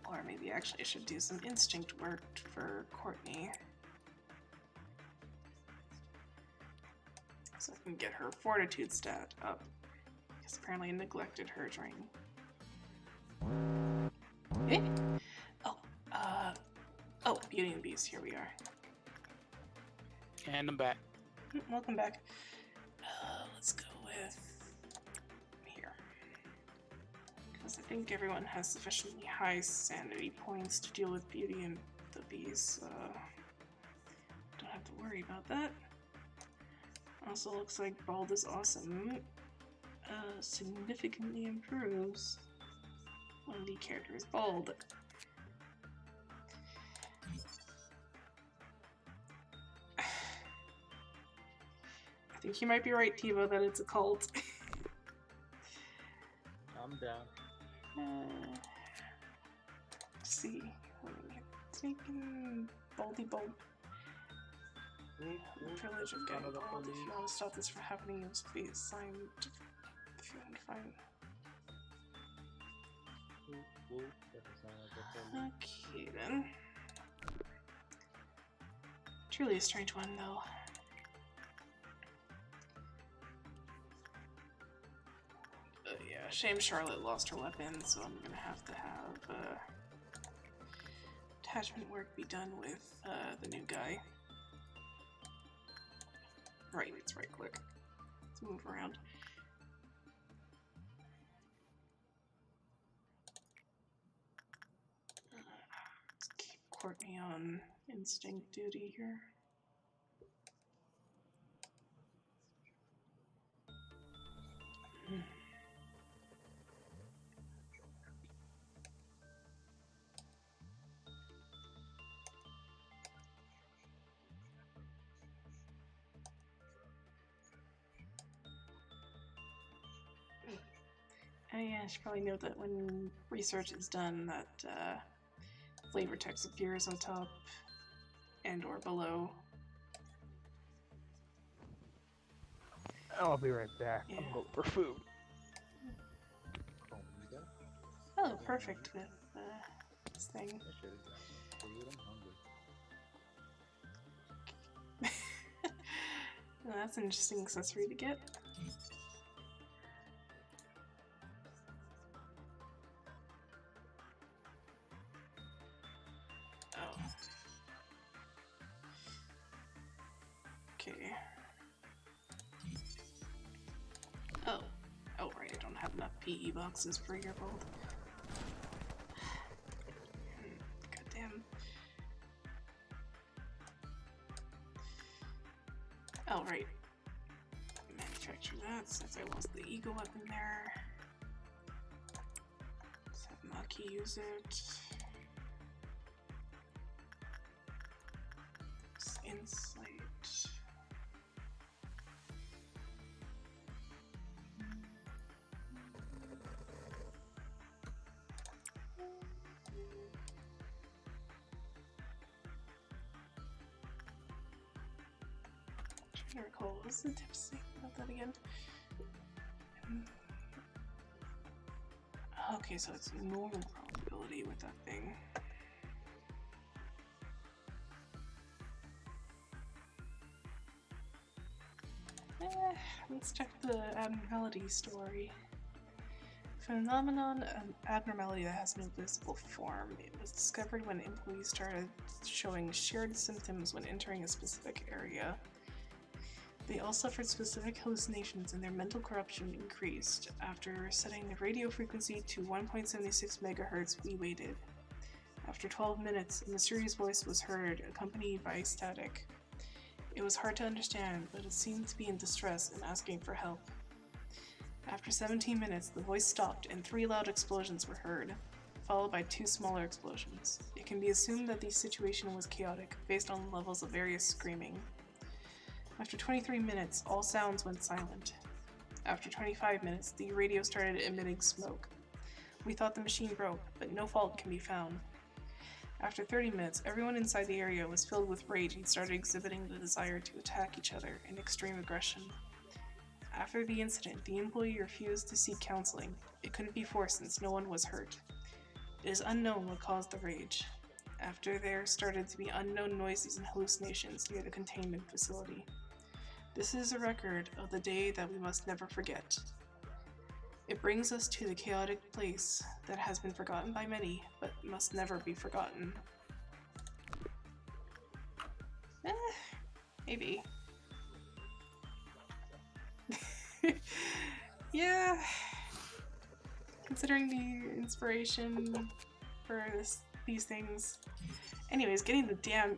Speaker 2: Or maybe actually I should do some instinct work for Courtney. So I can get her fortitude stat up. Because apparently I neglected her during... Eh? Oh, Beauty and the Beast, here we are.
Speaker 5: And I'm back.
Speaker 2: Welcome back. Let's go with here. Because I think everyone has sufficiently high sanity points to deal with Beauty and the Beast, so don't have to worry about that. Also looks like Bald is awesome. Significantly improves when the character is bald. I think you might be right, Tivo, that it's a cult.
Speaker 1: I'm down.
Speaker 2: Let's see. Taking Baldy Bold. The privilege of getting bald. If you want to stop this from happening, you must be assigned. If you want to find. Okay then. Truly a strange one, though. Yeah, shame Charlotte lost her weapon, so I'm gonna have attachment work be done with the new guy. Right, it's right click. Let's move around. Let's keep Courtney on instinct duty here. yeah, I should probably note that when research is done, that flavor text appears on top and or below.
Speaker 6: I'll be right back.
Speaker 2: Yeah.
Speaker 6: I'm going for food.
Speaker 2: Oh, perfect with this thing. Well, that's an interesting accessory to get. Oh. Okay. Oh. Oh, right, I don't have enough PE boxes for your bolt. Goddamn. Oh, right. Manufacture that since I lost the Eagle weapon there. Let's have Maki use it. Insight. Trying to recall, what was the tip saying about that again? Okay, so it's normal probability with that thing. Let's check the abnormality story. Phenomenon of abnormality that has no visible form. It was discovered when employees started showing shared symptoms when entering a specific area. They all suffered specific hallucinations and their mental corruption increased. After setting the radio frequency to 1.76 megahertz, we waited. After 12 minutes, a mysterious voice was heard, accompanied by static. It was hard to understand, but it seemed to be in distress and asking for help. After 17 minutes, the voice stopped and 3 loud explosions were heard, followed by 2 smaller explosions. It can be assumed that the situation was chaotic, based on the levels of various screaming. After 23 minutes, all sounds went silent. After 25 minutes, the radio started emitting smoke. We thought the machine broke, but no fault can be found. After 30 minutes, everyone inside the area was filled with rage and started exhibiting the desire to attack each other in extreme aggression. After the incident, the employee refused to seek counseling. It couldn't be forced since no one was hurt. It is unknown what caused the rage. After there started to be unknown noises and hallucinations near the containment facility. This is a record of the day that we must never forget. It brings us to the chaotic place that has been forgotten by many, but must never be forgotten. Maybe. Yeah. Considering the inspiration for these things. Anyways, getting the damn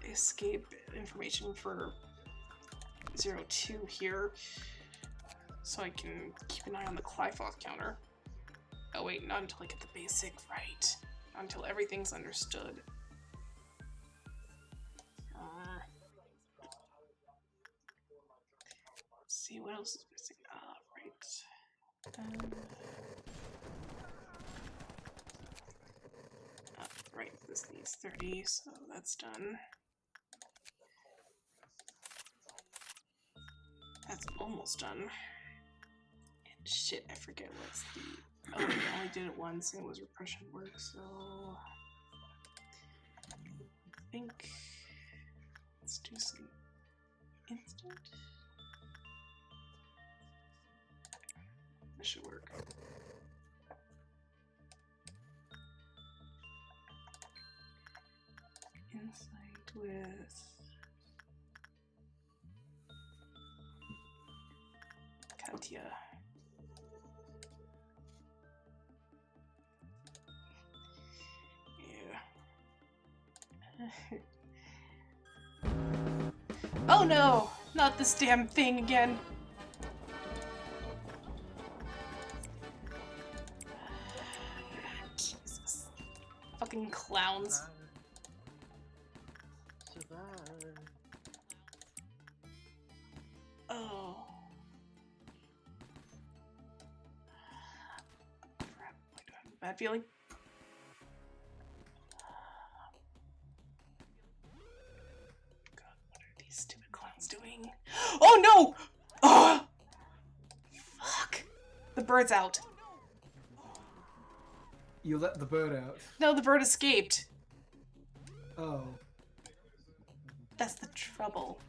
Speaker 2: escape information for 02 here, so I can keep an eye on the Clyfoth counter. Oh wait, not until I get the basic right. Not until everything's understood. Let's see what else is missing. Right, this needs 30, so that's done. That's almost done. And shit, I forget what's the... Oh, wait, I only did it once and it was repression work, so... I think... Let's do some... instant? That should work. Insight with... Katya. Yeah. Oh no! Not this damn thing again! Jesus. Fucking clowns.
Speaker 8: Survive.
Speaker 2: Oh. Bad feeling. God, what are these stupid clowns doing? Oh no! Oh! Fuck! The bird's out.
Speaker 3: You let the bird out.
Speaker 2: No, the bird escaped.
Speaker 3: Oh.
Speaker 2: That's the trouble.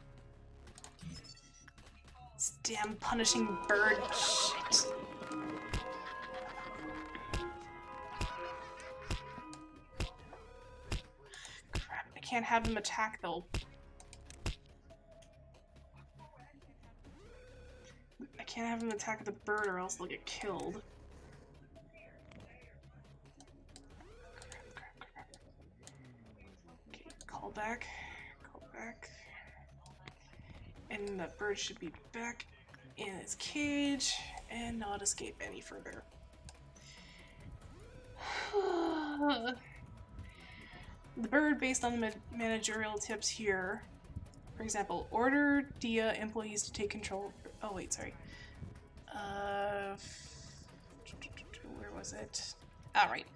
Speaker 2: This damn punishing bird shit. Crap, I can't have them attack though. I can't have them attack the bird or else they'll get killed. Okay, call back. Call back. And the bird should be back in its cage and not escape any further. The bird, based on the managerial tips here, for example, order DIA employees to take control. Oh wait, sorry. Where was it? Right.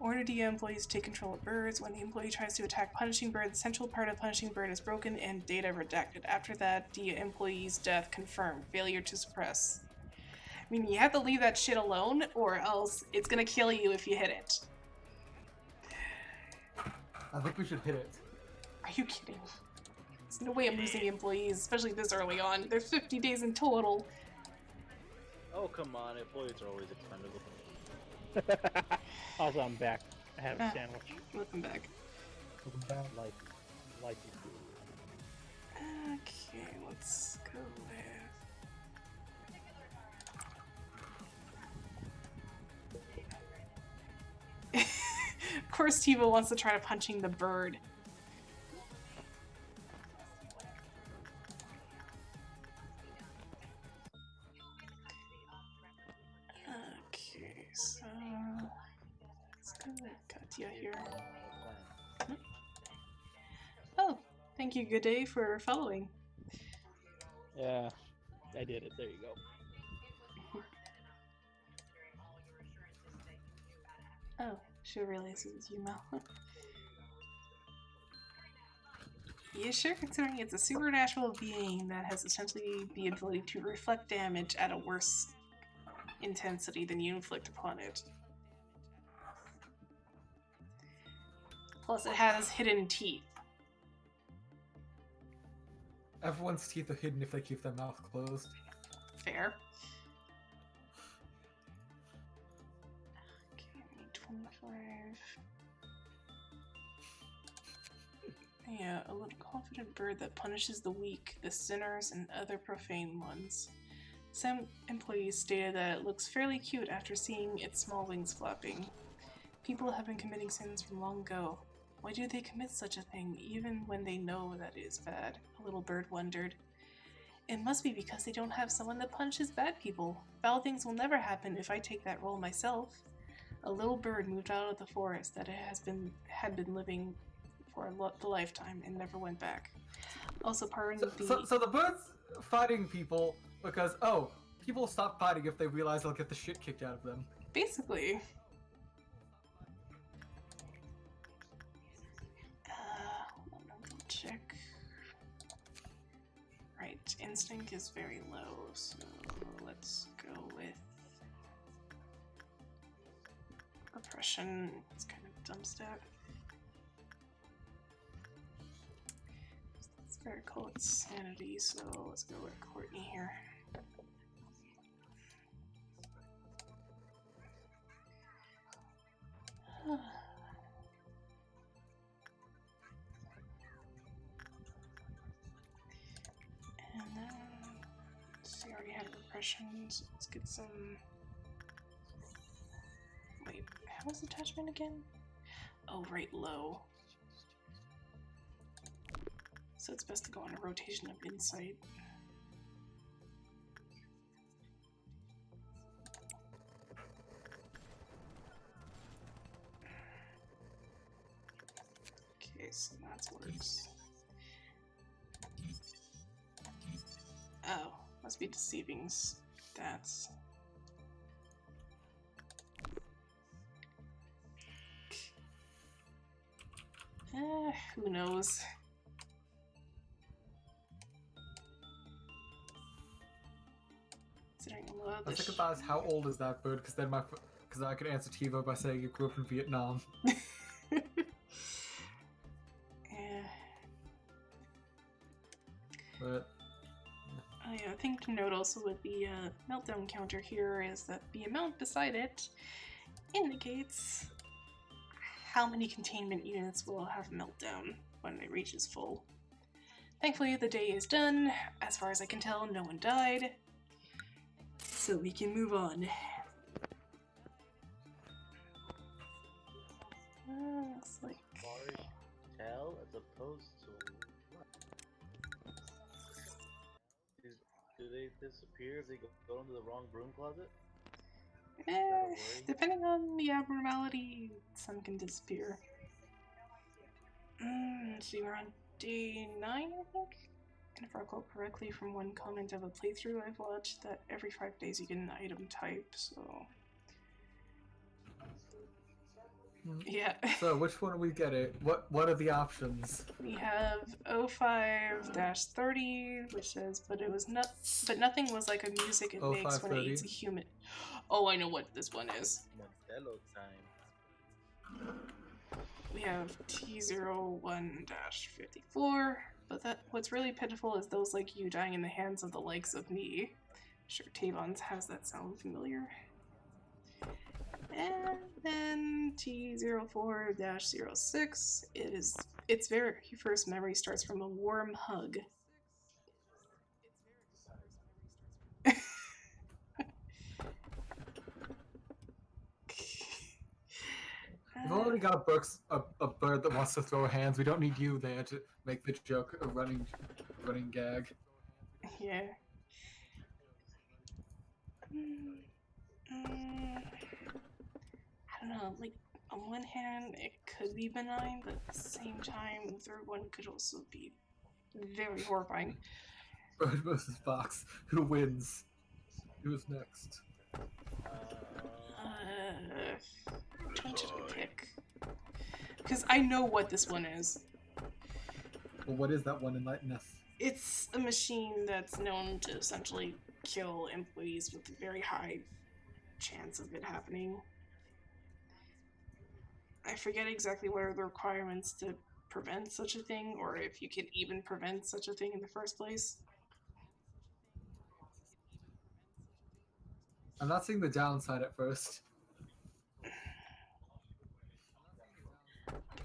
Speaker 2: Order DIA employees to take control of birds. When the employee tries to attack punishing bird, the central part of punishing bird is broken and data redacted. After that, DIA employee's death confirmed. Failure to suppress. I mean, you have to leave that shit alone, or else it's gonna kill you if you hit it.
Speaker 3: I think we should hit it.
Speaker 2: Are you kidding? There's no way I'm losing employees, especially this early on. There's 50 days in total.
Speaker 9: Oh, come on. Employees are always expendable.
Speaker 6: Also, I'm back. I have a sandwich.
Speaker 2: Welcome back.
Speaker 6: Life is good.
Speaker 2: Okay, let's go with... Of course Tivo wants to try to punching the bird. Okay, so... let's go with Katya here. Oh, thank you, Good Day, for following.
Speaker 6: Yeah, I did it. There you go.
Speaker 2: Oh, she realizes it's you, Mel. Yeah, sure, considering it's a supernatural being that has essentially the ability to reflect damage at a worse intensity than you inflict upon it. Plus, it has hidden teeth.
Speaker 3: Everyone's teeth are hidden if they keep their mouth closed.
Speaker 2: Fair. Okay, I need 25. Yeah, a little confident bird that punishes the weak, the sinners, and other profane ones. Some employees stated that it looks fairly cute after seeing its small wings flapping. People have been committing sins from long ago. Why do they commit such a thing, even when they know that it is bad? A little bird wondered. It must be because they don't have someone that punishes bad people. Foul things will never happen if I take that role myself. A little bird moved out of the forest that it had been living for the lifetime and never went back. Also, pardon the...
Speaker 3: So the bird's fighting people because, oh, people stop fighting if they realize they'll get the shit kicked out of them.
Speaker 2: Basically. Hold on, let me check. Right, instinct is very low, so let's go with repression. It's kind of dumb stat. It's very cool. It's sanity, so let's go with Courtney here. And then, so we already have repression, so let's get some... Wait, how was attachment again? Oh, right, low. So it's best to go on a rotation of insight. Okay, so that's works. Oh, must be deceiving stats. Who knows? Considering a lot of
Speaker 3: I
Speaker 2: this
Speaker 3: think about is how old is that bird? Because then because I could answer TiVo by saying you grew up in Vietnam.
Speaker 2: Yeah.
Speaker 3: But
Speaker 2: I think to note also with the meltdown counter here is that the amount beside it indicates how many containment units will have meltdown when it reaches full. Thankfully, the day is done. As far as I can tell, no one died. So we can move on. Looks like...
Speaker 9: Large tell as opposed to what? Do they disappear if they go into the wrong broom closet? worry?
Speaker 2: Depending on the abnormality, some can disappear. Let's see, we're on day 9, I think? And if I recall correctly from one comment of a playthrough I've watched, that every 5 days you get an item type, so... Yeah.
Speaker 3: so which one do we get it? What are the options?
Speaker 2: We have 05-30, which says, but nothing was like a music it makes when it
Speaker 3: 0530.
Speaker 2: eats a human. Oh, I know what this one is.
Speaker 9: Modelo time.
Speaker 2: We have T01-54, but what's really pitiful is those like you dying in the hands of the likes of me. Sure, Tavon's has that sound familiar. And then T04-06, its very first memory starts from a warm hug.
Speaker 3: We've already got a bird that wants to throw hands. We don't need you there to make the joke a running gag.
Speaker 2: Yeah. I don't know, like, on one hand, it could be benign, but at the same time, the third one could also be very horrifying.
Speaker 3: Bird versus fox. Who wins? Who's next?
Speaker 2: Which one should I pick? Because I know what this one is.
Speaker 3: Well, what is that one? Enlighten us.
Speaker 2: It's a machine that's known to essentially kill employees with a very high chance of it happening. I forget exactly what are the requirements to prevent such a thing, or if you can even prevent such a thing in the first place.
Speaker 3: I'm not seeing the downside at first.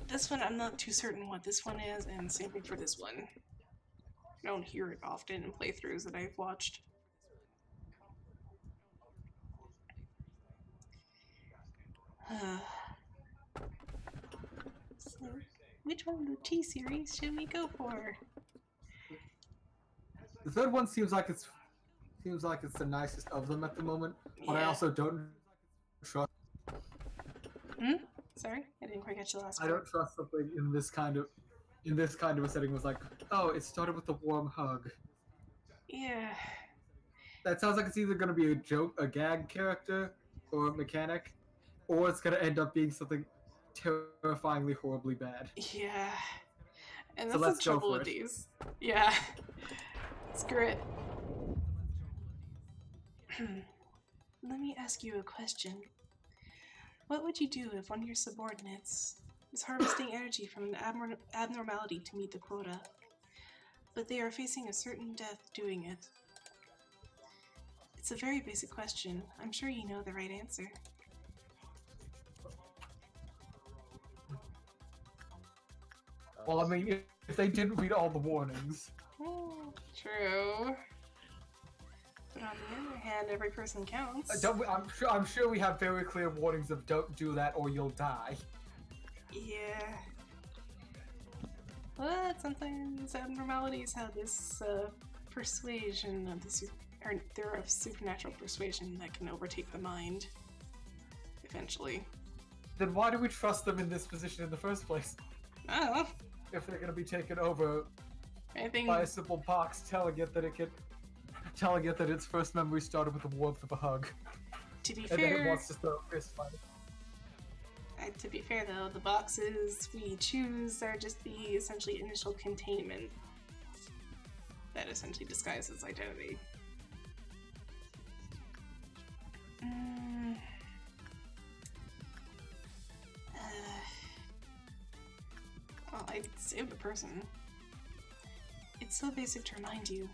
Speaker 2: This one, I'm not too certain what this one is, and same thing for this one. I don't hear it often in playthroughs that I've watched. So, which one of the T-series should we go for?
Speaker 3: The third one seems like it's the nicest of them at the moment, but I
Speaker 2: Yeah.
Speaker 3: also don't trust.
Speaker 2: Sorry, I didn't quite catch the last
Speaker 3: I
Speaker 2: part.
Speaker 3: don't trust something in this kind of a setting. Was like, oh, it started with a warm hug.
Speaker 2: Yeah.
Speaker 3: That sounds like it's either going to be a joke, a gag character, or a mechanic, or it's going to end up being something terrifyingly, horribly bad.
Speaker 2: Yeah. And
Speaker 3: So
Speaker 2: that's
Speaker 3: let's
Speaker 2: the
Speaker 3: go
Speaker 2: trouble
Speaker 3: for
Speaker 2: with
Speaker 3: it.
Speaker 2: these. Yeah. Screw it. Let me ask you a question. What would you do if one of your subordinates is harvesting energy from an abnormality to meet the quota, but they are facing a certain death doing it? It's a very basic question. I'm sure you know the right answer.
Speaker 3: Well, I mean, if they didn't read all the warnings,
Speaker 2: True. But on the other hand, every person counts.
Speaker 3: I'm sure we have very clear warnings of don't do that or you'll die.
Speaker 2: Yeah. But sometimes abnormalities have this persuasion of they're of supernatural persuasion that can overtake the mind. Eventually.
Speaker 3: Then why do we trust them in this position in the first place?
Speaker 2: I don't know.
Speaker 3: If they're going to be taken over
Speaker 2: I think
Speaker 3: by a simple box telling it that its first memory started with the warmth of a hug,
Speaker 2: to be
Speaker 3: and then it
Speaker 2: fair,
Speaker 3: wants to throw a fist fight.
Speaker 2: I To be fair though, the boxes we choose are just the essentially initial containment that essentially disguises identity. Well, I saved the person. It's so basic to remind you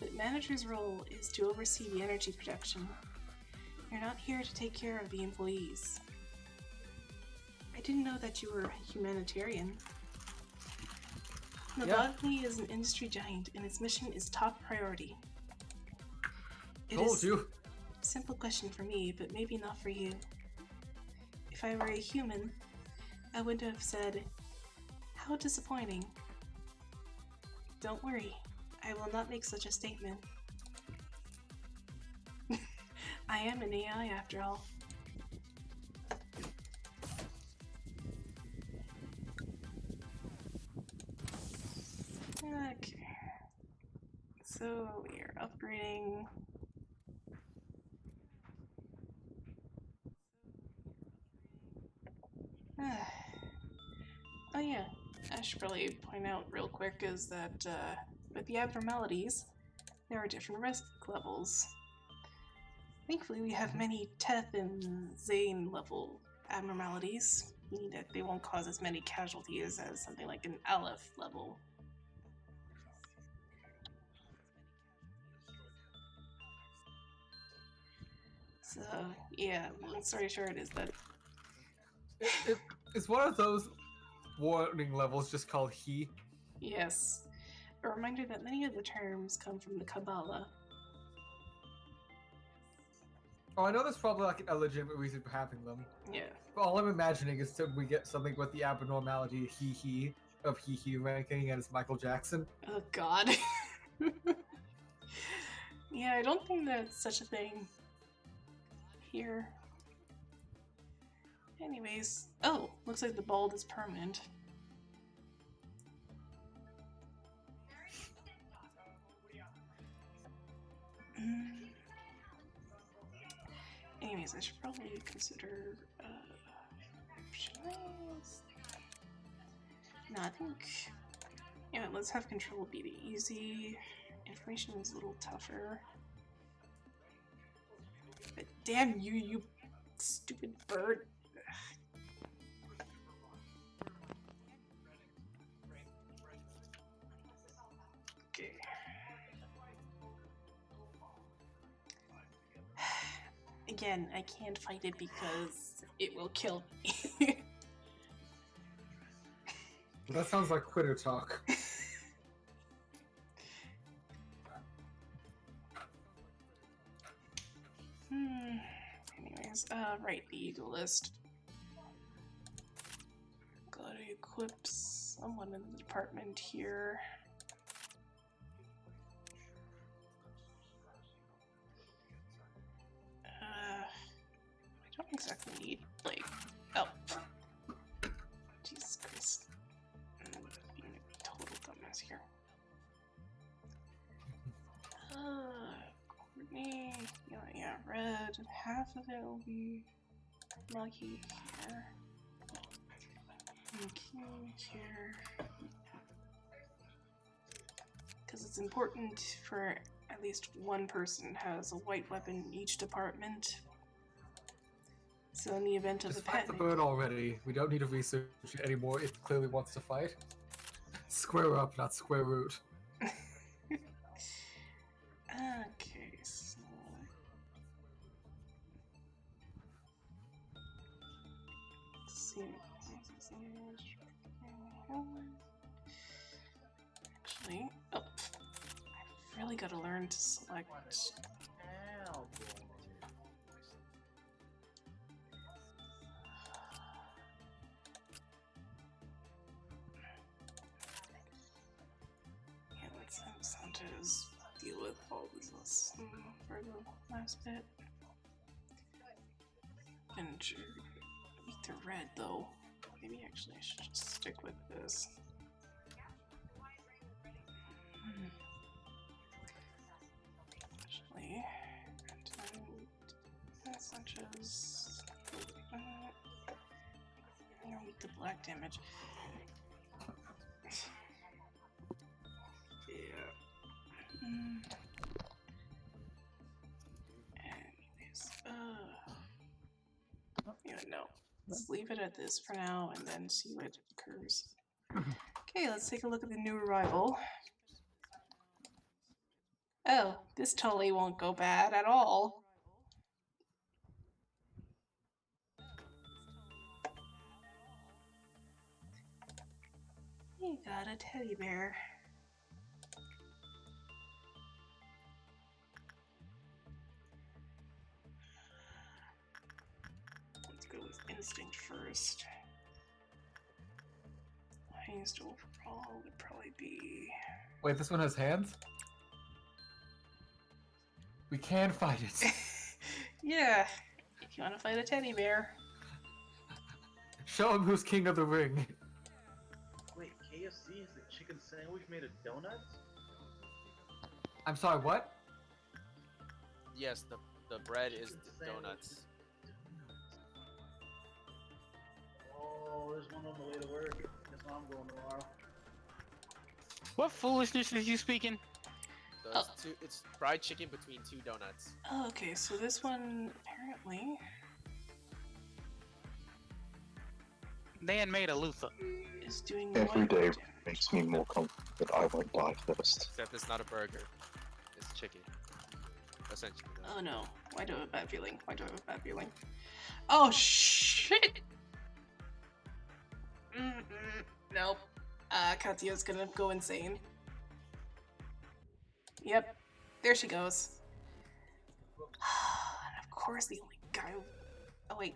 Speaker 2: that manager's role is to oversee the energy production. You're not here to take care of the employees. I didn't know that you were a humanitarian. Navagli is an industry giant, and its mission is top priority.
Speaker 3: Told you.
Speaker 2: Simple question for me, but maybe not for you. If I were a human, I would have said, "How disappointing." Don't worry, I will not make such a statement. I am an AI after all. Okay. So we are upgrading. Oh yeah, I should probably point out real quick is that with the abnormalities, there are different risk levels. Thankfully, we have many Teth and Zane level abnormalities, meaning that they won't cause as many casualties as something like an Aleph level. So, yeah, long story short is that
Speaker 3: It's one of those warning levels just called he.
Speaker 2: yes, a reminder that many of the terms come from the Kabbalah.
Speaker 3: Oh, I know there's probably like a legitimate reason for having them.
Speaker 2: Yeah.
Speaker 3: But all I'm imagining is that we get something with the abnormality he of he ranking and it's Michael Jackson.
Speaker 2: Oh god. Yeah, I don't think that's such a thing here. Anyways, oh, looks like the bald is permanent. Anyways, I should probably consider, should I? No, I think, yeah, let's have control be the easy. Information is a little tougher. But damn you, you stupid bird. Okay. Again, I can't fight it because it will kill me.
Speaker 3: That sounds like quitter talk.
Speaker 2: Anyways, right, the Eagle list. Gotta equip someone in the department here. I don't exactly need, like, oh. Jesus Christ. I'm being a total dumbass here. Courtney, yeah, red. Half of it will be lucky here. And King here. Because it's important for at least one person has a white weapon in each department. So in the event of
Speaker 3: Just
Speaker 2: a
Speaker 3: fight the
Speaker 2: panic,
Speaker 3: bird already. We don't need to research it anymore. It clearly wants to fight. Square up, not square root.
Speaker 2: okay, so let's see. Actually, oh, I really gotta learn to select.
Speaker 9: Now, boy.
Speaker 2: Yeah, let's have Santos deal with all this for the last bit. And weak to red though. Maybe actually I should just stick with this. Actually, Sanchez. the black damage. Yeah. Anyways, yeah, no. Let's leave it at this for now and then see what occurs. Okay, let's take a look at the new arrival. Oh, this totally won't go bad at all. You got a teddy bear. Let's go with instinct first. Highest overall would probably be...
Speaker 3: Wait, this one has hands? We can fight it.
Speaker 2: Yeah, if you want to fight a teddy bear.
Speaker 3: Show him who's king of the ring.
Speaker 9: Wait, KFC is the chicken sandwich made of donuts?
Speaker 3: I'm sorry, what?
Speaker 7: Yes, the bread is the donuts.
Speaker 9: Oh, there's one on the way to work. Guess where I'm going tomorrow.
Speaker 5: What foolishness is you speaking?
Speaker 7: So it's fried chicken between 2 donuts.
Speaker 2: Oh, okay, so this one apparently
Speaker 5: They had made a Luther.
Speaker 2: is doing
Speaker 4: Every
Speaker 2: white
Speaker 4: day
Speaker 2: damage.
Speaker 4: makes me more confident that I won't die first.
Speaker 7: Except it's not a burger. It's chicken. Essentially. though.
Speaker 2: Oh no, why do I have a bad feeling? Why do I have a bad feeling? Oh shit! Nope. Katya's gonna go insane. Yep, there she goes. And of course the only guy who... Oh wait.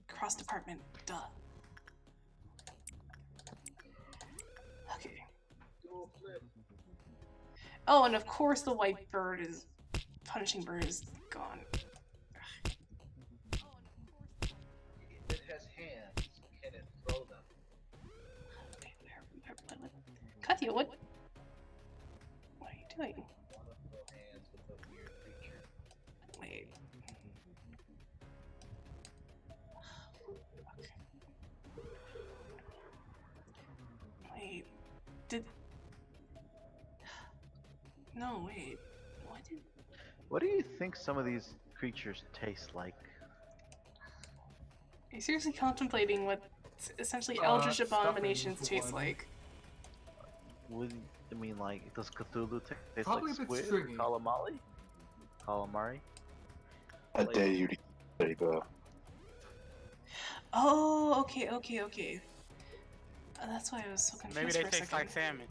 Speaker 2: Cross department, duh. Okay. Oh, and of course the white bird is... Punishing bird is gone.
Speaker 9: It has hands. Can it throw them?
Speaker 2: Katya, what? What are you doing?
Speaker 9: One of the hands with a weird creature.
Speaker 2: Wait. Wait. Did... No, wait. What did...
Speaker 8: What do you think some of these creatures taste like?
Speaker 2: Are you seriously contemplating what essentially Eldritch
Speaker 3: Stuffing
Speaker 2: Abominations
Speaker 3: for
Speaker 2: taste
Speaker 3: one.
Speaker 2: like?
Speaker 8: Would I mean like does Cthulhu taste
Speaker 3: Probably
Speaker 8: like
Speaker 3: a bit
Speaker 8: squid?
Speaker 3: stringy.
Speaker 8: Calamari? Calamari?
Speaker 4: I dare you to eat a
Speaker 2: Oh, okay, okay, okay. That's why I was so confused
Speaker 5: Maybe they
Speaker 2: for a
Speaker 5: taste
Speaker 2: second.
Speaker 5: like salmon.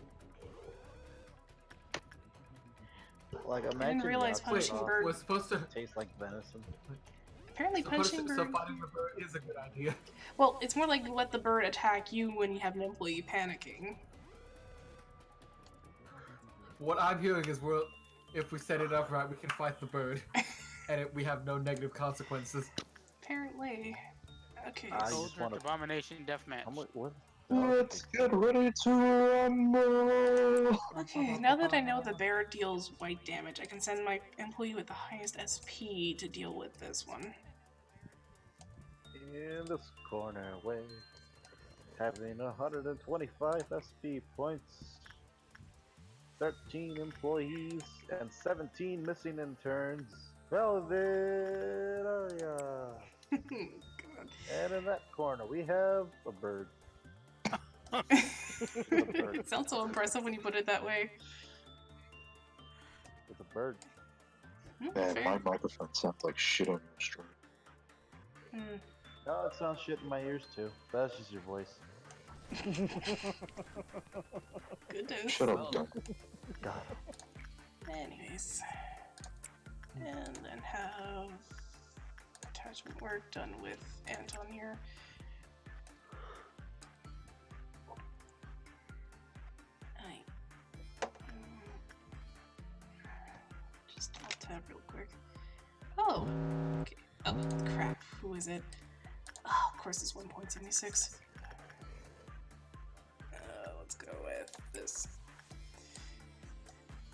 Speaker 8: Like
Speaker 2: didn't
Speaker 8: imagine
Speaker 2: realize
Speaker 8: Yahtzee
Speaker 2: punching
Speaker 8: sauce
Speaker 2: bird-
Speaker 3: We're supposed to.
Speaker 8: tastes like venison.
Speaker 2: Apparently punching
Speaker 3: So
Speaker 2: bird...
Speaker 3: fighting the bird is a good idea.
Speaker 2: Well, it's more like let the bird attack you when you have an employee panicking.
Speaker 3: What I'm hearing is if we set it up right, we can fight the bird, and we have no negative consequences.
Speaker 2: Apparently. Okay.
Speaker 8: I just
Speaker 5: Eldritch
Speaker 8: wanna-
Speaker 5: Abomination deathmatch.
Speaker 8: How much? What?
Speaker 4: Let's get ready to rumble!
Speaker 2: Okay, now that I know the bear deals white damage, I can send my employee with the highest SP to deal with this one.
Speaker 8: In this corner way, having 125 SP points, 13 employees, and 17 missing interns. Velvet Aria.
Speaker 2: God.
Speaker 8: And in that corner, we have a bird.
Speaker 2: It sounds so impressive when you put it that way.
Speaker 8: With a bird.
Speaker 4: Man,
Speaker 2: Fair.
Speaker 4: my microphone sounds like shit on your stream.
Speaker 2: Hmm.
Speaker 8: No, it sounds shit in my ears too. That's just your voice.
Speaker 2: Goodness.
Speaker 4: Shut up, Duncan.
Speaker 8: God.
Speaker 2: Anyways. And then have attachment work done with Anton here. Just alt tab real quick. Oh! Okay. Oh, crap. Who is it? Oh, of course it's 1.76. Let's go with this.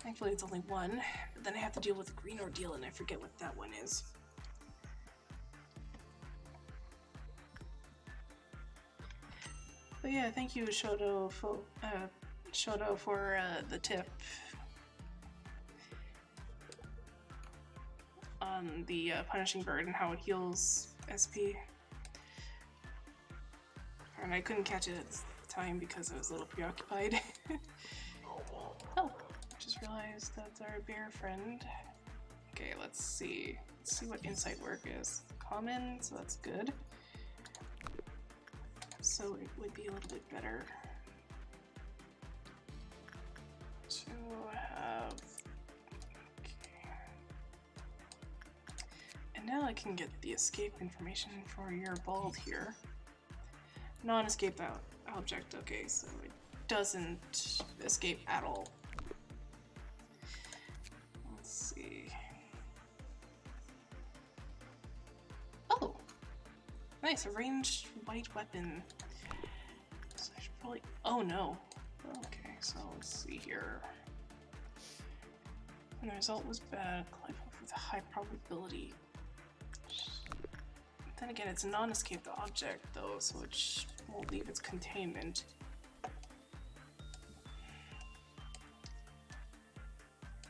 Speaker 2: Thankfully it's only one, but then I have to deal with the green ordeal and I forget what that one is. But yeah, thank you, Shoto, for the tip on the punishing bird and how it heals SP. And I couldn't catch it at the time because I was a little preoccupied. Oh, just realized that's our bear friend. Okay, let's see. Let's see what insight work is. Common, so that's good. So it would be a little bit better to have. Okay. And now I can get the escape information for your bald here. Non-escape object. Okay, so it doesn't escape at all. Let's see. Oh, nice, a ranged white weapon. So I should probably. Oh no. Okay, so let's see here. And the result was bad. Clive with a high probability. Then again, it's a non-escaped object though, so it won't leave its containment.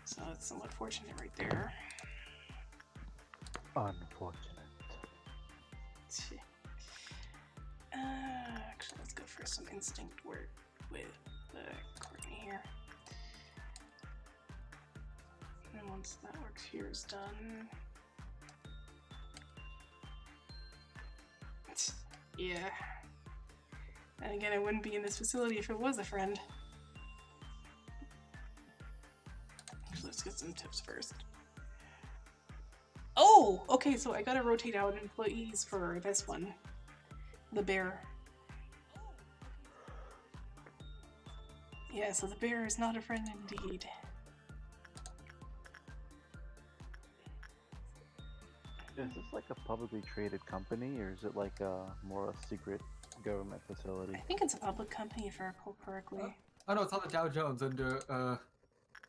Speaker 2: So it's somewhat fortunate right there.
Speaker 8: Unfortunate.
Speaker 2: Actually, let's go for some instinct work with Courtney here. And once that work here is done. Yeah. And again, I wouldn't be in this facility if it was a friend. Actually, let's get some tips first. Oh! Okay, so I gotta rotate out employees for this one. The bear. Yeah, so the bear is not a friend indeed.
Speaker 8: Is this like a publicly traded company, or is it like a more a secret government facility?
Speaker 2: I think it's a public company if I recall correctly.
Speaker 3: Oh no, it's on the Dow Jones under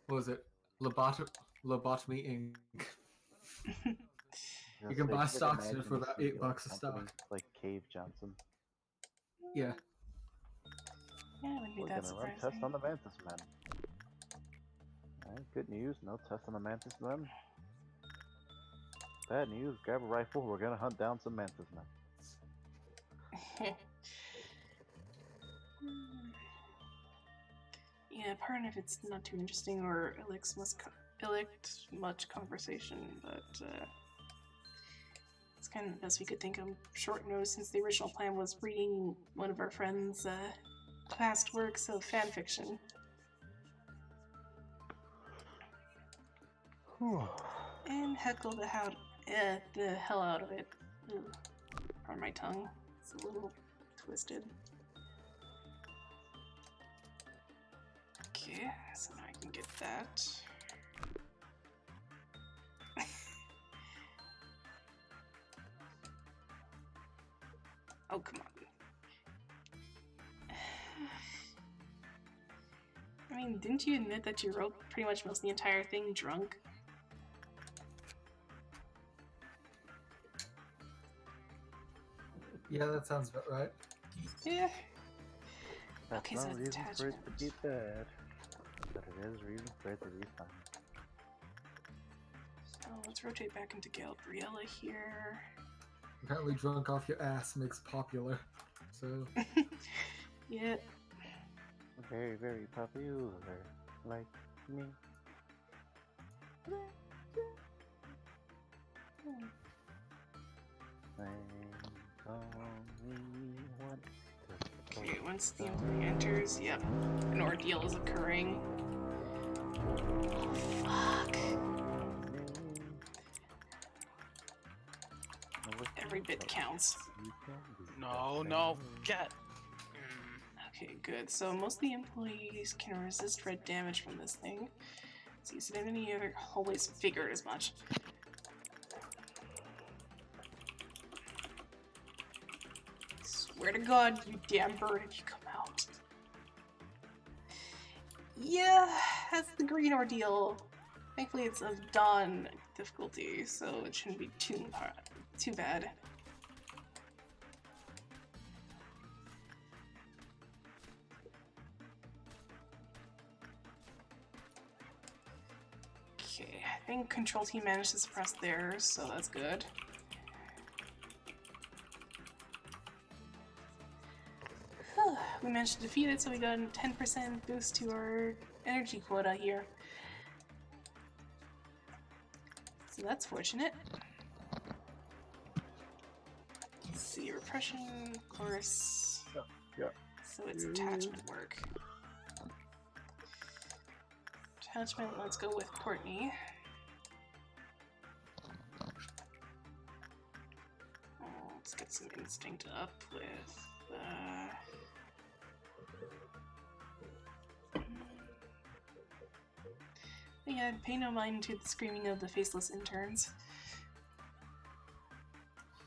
Speaker 3: what was it? Lobotomy Inc. You can buy stocks in it for about $8 a stock.
Speaker 8: Like Cave Johnson.
Speaker 3: Yeah.
Speaker 2: Yeah, it wouldn't be
Speaker 8: We're
Speaker 2: that
Speaker 8: gonna run
Speaker 2: surprising.
Speaker 8: tests on the Mantis Men. Alright, good news, no test on the Mantis Men. Bad news, grab a rifle, we're gonna hunt down some Mantis Men.
Speaker 2: Yeah, pardon if it's not too interesting or illicts much conversation, but it's kind of the best we could think of short notice since the original plan was reading one of our friends' past works of fanfiction. And heckle the hell out of it. Ooh, pardon my tongue, it's a little twisted. Okay, so now I can get that. Oh, come on. I mean, didn't you admit that you wrote pretty much most of the entire thing drunk?
Speaker 3: Yeah, that sounds about right.
Speaker 2: Yeah.
Speaker 8: That's
Speaker 2: Okay,
Speaker 8: no
Speaker 2: so it's
Speaker 8: reason for it to be
Speaker 2: attachments.
Speaker 8: bad, but it is reason for it to be fine.
Speaker 2: So let's rotate back into Gabriella here.
Speaker 3: Apparently drunk off your ass makes popular. So
Speaker 2: Yeah.
Speaker 8: Very, very popular, like me.
Speaker 2: Okay, once the employee enters, yep, an ordeal is occurring. Oh, fuck. Every bit counts.
Speaker 5: No, no, get.
Speaker 2: Okay, good. So most of the employees can resist red damage from this thing. See, so any other always figured as much. Swear to God, you damn bird, if you come out. Yeah, that's the green ordeal. Thankfully, it's of dawn difficulty, so it shouldn't be too bad. think control team managed to suppress theirs, so that's good. We managed to defeat it, so we got a 10% boost to our energy quota here. So that's fortunate. Let's see, repression, of course.
Speaker 8: Yeah.
Speaker 2: So it's attachment work. Attachment, let's go with Courtney. Let's get some instinct up with yeah, pay no mind to the screaming of the faceless interns.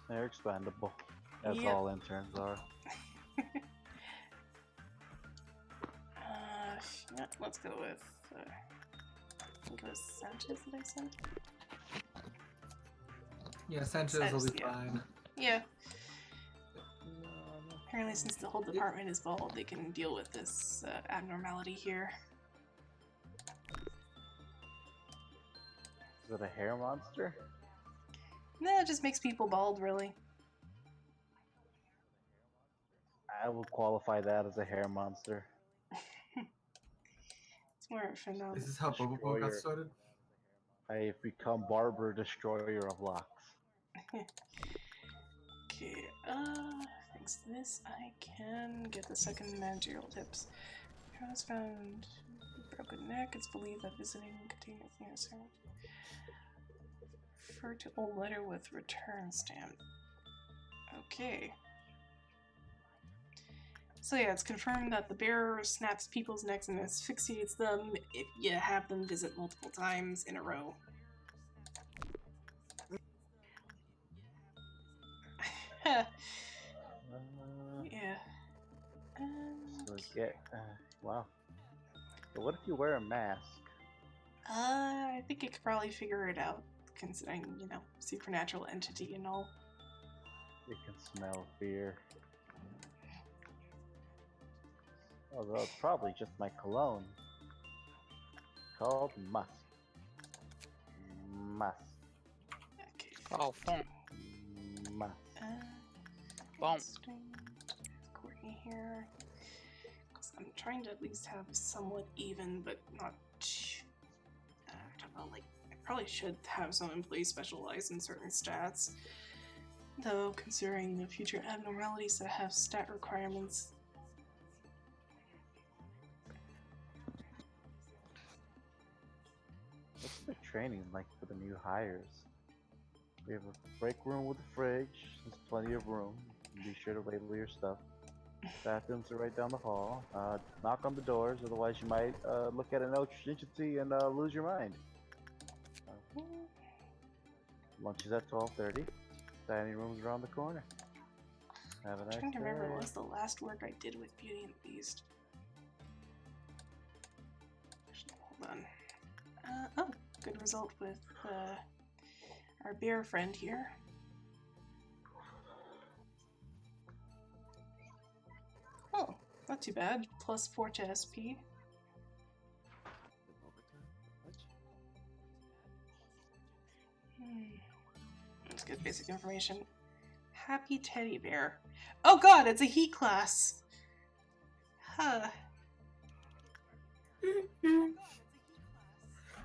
Speaker 8: They're expandable. That's
Speaker 2: Yep.
Speaker 8: all interns are.
Speaker 2: Yeah, let's go with I think it was Sanchez that I sent.
Speaker 3: Yeah, Sanchez will be
Speaker 2: Yeah.
Speaker 3: fine.
Speaker 2: Yeah. Apparently, since the whole department is bald, they can deal with this abnormality here.
Speaker 8: Is it a hair monster?
Speaker 2: No, it just makes people bald, really.
Speaker 8: I would qualify that as a hair monster.
Speaker 2: It's more of a phenomenon.
Speaker 3: This is how Bubble Boo got
Speaker 8: Destroyer.
Speaker 3: started.
Speaker 8: I've become Barber Destroyer of Locks.
Speaker 2: Okay, thanks to this, I can get the second managerial tips. Has found broken neck. It's believed that visiting containers necessary. Refer to old letter with return stamp. Okay. So yeah, it's confirmed that the bearer snaps people's necks and asphyxiates them if you have them visit multiple times in a row. Yeah.
Speaker 8: So get, wow. So what if you wear a mask?
Speaker 2: I think it could probably figure it out, considering, you know, supernatural entity and all.
Speaker 8: You can smell fear. Although it's probably just my cologne. Called Musk. Musk.
Speaker 2: Okay.
Speaker 5: Oh, fun.
Speaker 8: Musk.
Speaker 5: Boom.
Speaker 2: Courtney here. Because I'm trying to at least have somewhat even, but not too. I don't know, like, I probably should have some employees specialize in certain stats. Though, considering the future abnormalities that have stat requirements.
Speaker 8: What's the training like for the new hires? We have a break room with a fridge. There's plenty of room. Be sure to label your stuff. Bathrooms are right down the hall. Knock on the doors, otherwise you might look at an electricity and lose your mind. Lunch is at 12:30. Dining room's around the corner. Have a
Speaker 2: I'm
Speaker 8: nice
Speaker 2: trying to remember what
Speaker 8: day.
Speaker 2: was the last work I did with Beauty and the Beast. Hold on. Oh, good result with our bear friend here. Oh, not too bad. Plus 4 to SP. That's good basic information. Happy teddy bear. Oh god, it's a heat class! Huh.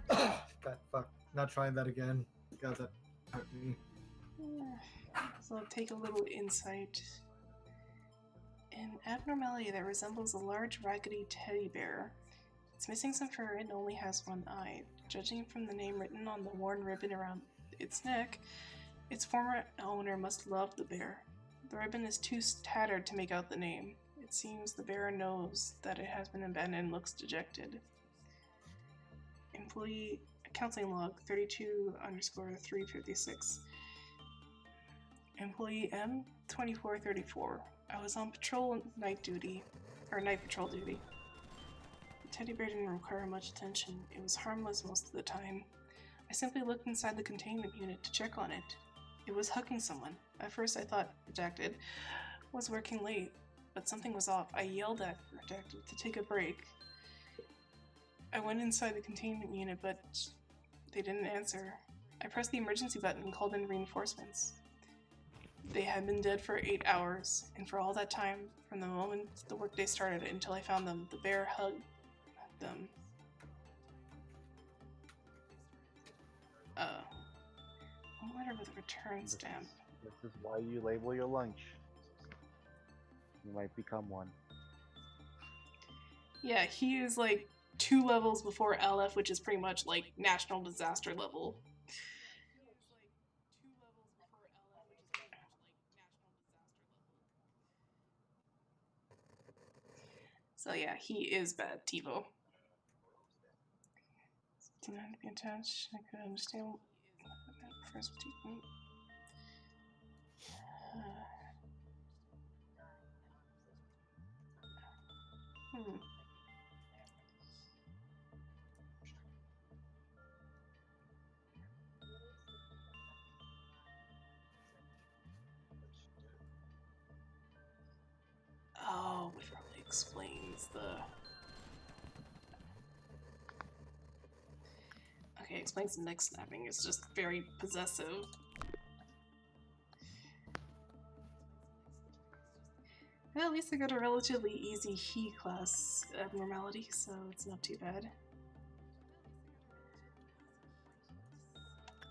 Speaker 3: God, fuck. Not trying that again. God, that hurt me.
Speaker 2: So I'll take a little insight. An abnormality that resembles a large raggedy teddy bear. It's missing some fur and only has one eye. Judging from the name written on the worn ribbon around its neck, its former owner must love the bear. The ribbon is too tattered to make out the name. It seems the bear knows that it has been abandoned and looks dejected. Employee counseling log 32_356. Employee M 2434. I was on patrol night patrol duty. The teddy bear didn't require much attention. It was harmless most of the time. I simply looked inside the containment unit to check on it. It was hugging someone. At first I thought Redacted was working late, but something was off. I yelled at Redacted to take a break. I went inside the containment unit, but They didn't answer. I pressed the emergency button and called in reinforcements. They had been dead for 8 hours, and for all that time, from the moment the workday started until I found them, the bear hugged them. One letter with a return stamp.
Speaker 8: This is why you label your lunch. You might become one.
Speaker 2: Yeah, he is like 2 levels before LF, which is pretty much like national disaster level. So yeah, he is bad, TiVo. Did not be attached. I could understand that first treatment. Oh, which probably explains the... Okay, explains the neck snapping. It's just very possessive. Well, at least I got a relatively easy He class abnormality, so it's not too bad.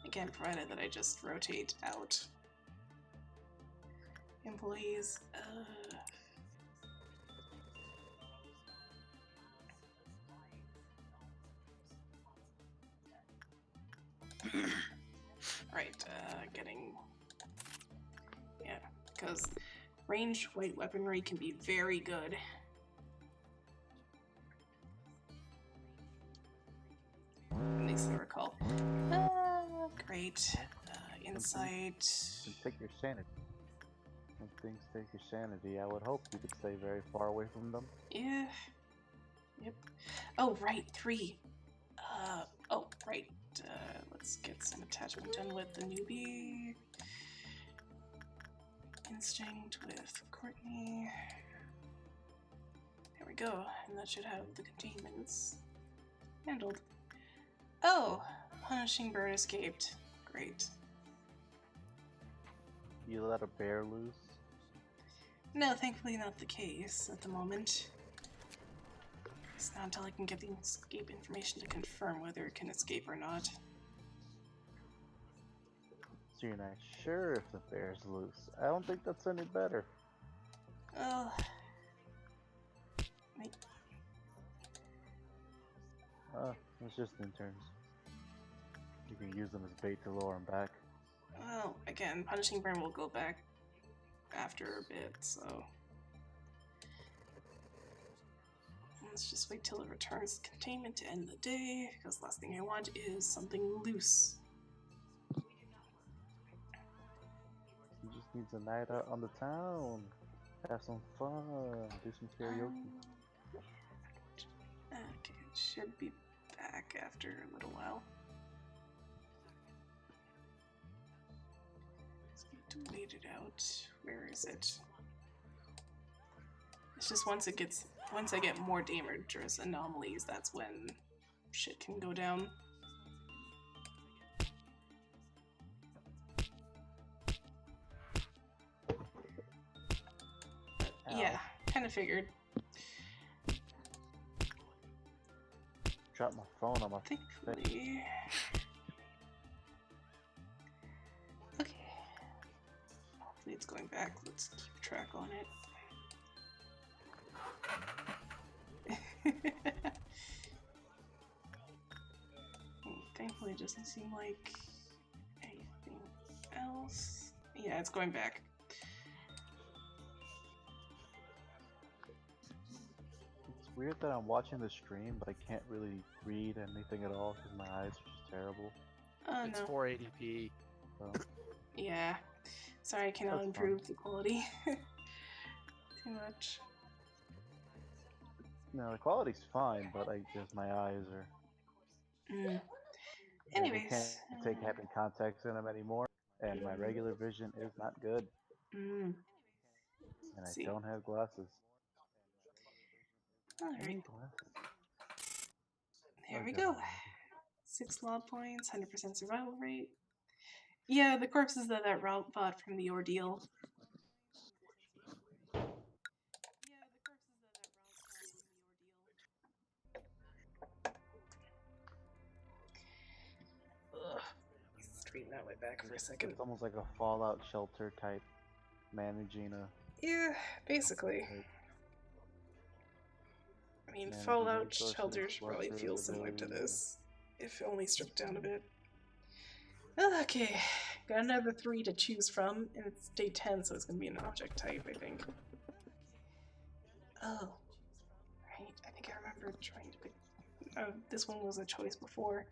Speaker 2: Again, provided that I just rotate out employees. Right, getting... Yeah, because ranged white weaponry can be very good. At least I recall. Great. Insight.
Speaker 8: Take your sanity. When things take your sanity, I would hope you could stay very far away from them.
Speaker 2: Yeah. Yep. Oh, right, 3. Oh, right. Let's get some attachment done with the newbie. Instinct with Courtney. There we go. And that should have the containments handled. Oh! Punishing bird escaped. Great.
Speaker 8: You let a bear loose?
Speaker 2: No, thankfully not the case at the moment. It's not until I can get the escape information to confirm whether it can escape or not.
Speaker 8: So you're not sure if the bear's loose. I don't think that's any better.
Speaker 2: Oh.
Speaker 8: It's just interns. You can use them as bait to lure them back.
Speaker 2: Well, again, Punishing Burn will go back after a bit, so... Let's just wait till it returns containment to end the day, because last thing I want is something loose.
Speaker 8: He just needs a night out on the town. Have some fun. Do some karaoke.
Speaker 2: Okay, it should be back after a little while. Let's need to wait it out. Where is it? It's just once I get more dangerous anomalies, that's when shit can go down. Yeah, kind of figured.
Speaker 8: Drop my phone on my
Speaker 2: Thankfully. Okay. Hopefully it's going back. Let's keep track on it. Thankfully it doesn't seem like anything else. Yeah, it's going back.
Speaker 8: It's weird that I'm watching the stream, but I can't really read anything at all because my eyes are just terrible.
Speaker 2: Oh
Speaker 6: It's
Speaker 2: no.
Speaker 6: 480p.
Speaker 8: So,
Speaker 2: Yeah. Sorry, I cannot
Speaker 8: That's
Speaker 2: improve the quality. Too much.
Speaker 8: no, the quality's fine, but just my eyes are.
Speaker 2: Mm.
Speaker 8: I
Speaker 2: Anyways.
Speaker 8: can't take having contacts in them anymore, and my regular vision is not good,
Speaker 2: Mm.
Speaker 8: and I
Speaker 2: See.
Speaker 8: don't have glasses. I
Speaker 2: Alright,
Speaker 8: need glasses.
Speaker 2: there we
Speaker 8: Okay.
Speaker 2: go. 6 law points, 100% survival rate. Yeah, the corpses that route bought from the ordeal. Ugh. Straighten out my back for a second.
Speaker 8: It's almost like a Fallout shelter type, managing a.
Speaker 2: Yeah, basically. I mean,
Speaker 8: Managing
Speaker 2: Fallout
Speaker 8: resources,
Speaker 2: shelters probably
Speaker 8: workers,
Speaker 2: feel similar to
Speaker 8: abilities,
Speaker 2: this, if only stripped down a bit. Okay, got another 3 to choose from, and it's day 10, so it's gonna be an object type, I think. Oh, right, I think I remember trying to pick. This one was a choice before.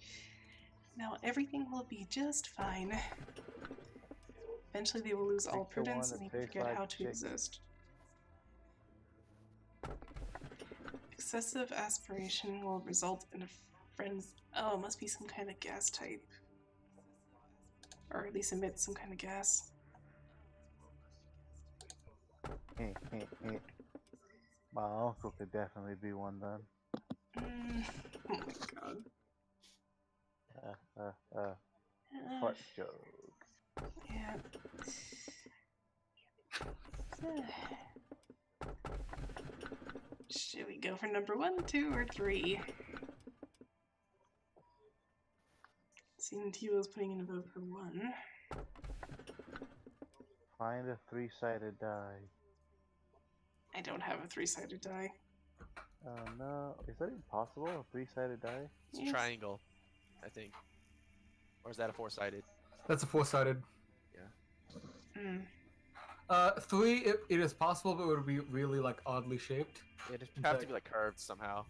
Speaker 2: Now everything will be just fine. Eventually they will lose all
Speaker 8: Pick the one
Speaker 2: prudence
Speaker 8: that
Speaker 2: and
Speaker 8: tastes
Speaker 2: forget
Speaker 8: like
Speaker 2: how to
Speaker 8: chicken.
Speaker 2: exist. Excessive aspiration will result in a friend's. Oh, it must be some kind of gas type. Or at least emit some kind of gas.
Speaker 8: My uncle could definitely be one then.
Speaker 2: Oh my god.
Speaker 8: Fart joke.
Speaker 2: Yeah. Should we go for number 1, 2, or 3? Seeing Tio's putting in a vote for 1.
Speaker 8: Find a 3-sided die.
Speaker 2: I don't have a 3-sided die.
Speaker 8: No. Is that impossible? A 3-sided die?
Speaker 7: It's
Speaker 2: Yes.
Speaker 7: a triangle, I think. Or is that a 4-sided?
Speaker 3: That's a 4-sided.
Speaker 2: Hmm.
Speaker 3: 3, it is possible, but it would be really like oddly shaped.
Speaker 7: It'd have to be like curved somehow.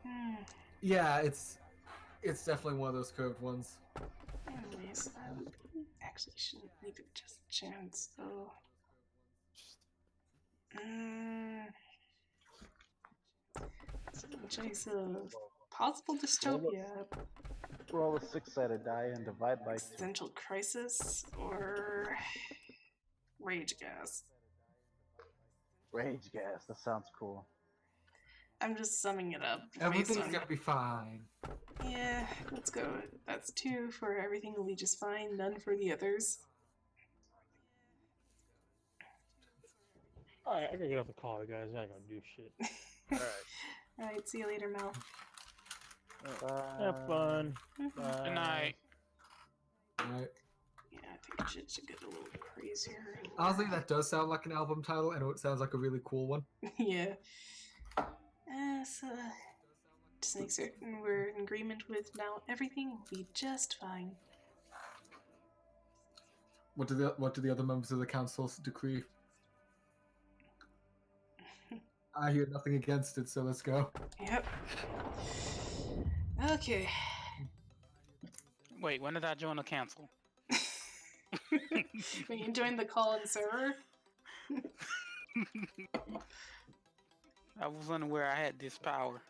Speaker 2: Hmm.
Speaker 3: Yeah, it's definitely one of those curved ones.
Speaker 2: Anyways, actually shouldn't leave it just a chance, though. Choice of possible dystopia,
Speaker 8: Roll a 6-sided die and divide by 2.
Speaker 2: existential crisis, or rage gas.
Speaker 8: Rage gas. That sounds cool.
Speaker 2: I'm just summing it up. based
Speaker 3: Everything's
Speaker 2: on-
Speaker 3: gonna be fine.
Speaker 2: Yeah, let's go. That's 2 for everything will be just fine, none for the others.
Speaker 6: Alright, I gotta get off the call, guys. I gotta do shit.
Speaker 7: Alright.
Speaker 2: Alright, see you later, Mel.
Speaker 6: Have fun.
Speaker 5: Good
Speaker 6: Bye.
Speaker 5: night.
Speaker 3: Right.
Speaker 2: Yeah, I think shit should get a little crazier.
Speaker 3: Honestly, that does sound like an album title, and it sounds like a really cool one.
Speaker 2: Yeah. So, just make certain we're in agreement with now everything will be just fine.
Speaker 3: What do the other members of the council decree? I hear nothing against it, so let's go.
Speaker 2: Yep. Okay.
Speaker 5: Wait, when did I join the council?
Speaker 2: When you join the call-in server?
Speaker 5: I was unaware I had this power.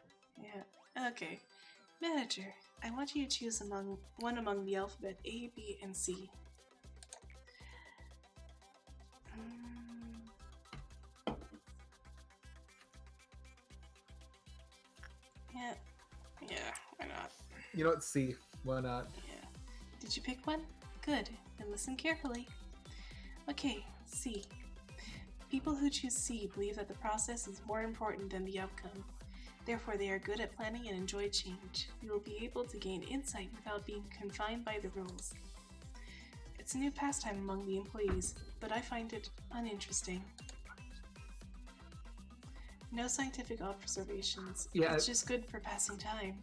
Speaker 2: Yeah. Okay. Manager, I want you to choose one among the alphabet A, B, and C. Yeah. Yeah, why not?
Speaker 3: You know what? C. Why not?
Speaker 2: Yeah. Did you pick one? Good. Then listen carefully. Okay, C. People who choose C believe that the process is more important than the outcome. Therefore, they are good at planning and enjoy change. You will be able to gain insight without being confined by the rules. It's a new pastime among the employees, but I find it uninteresting. No scientific observations.
Speaker 3: Yeah,
Speaker 2: It's just good for passing time.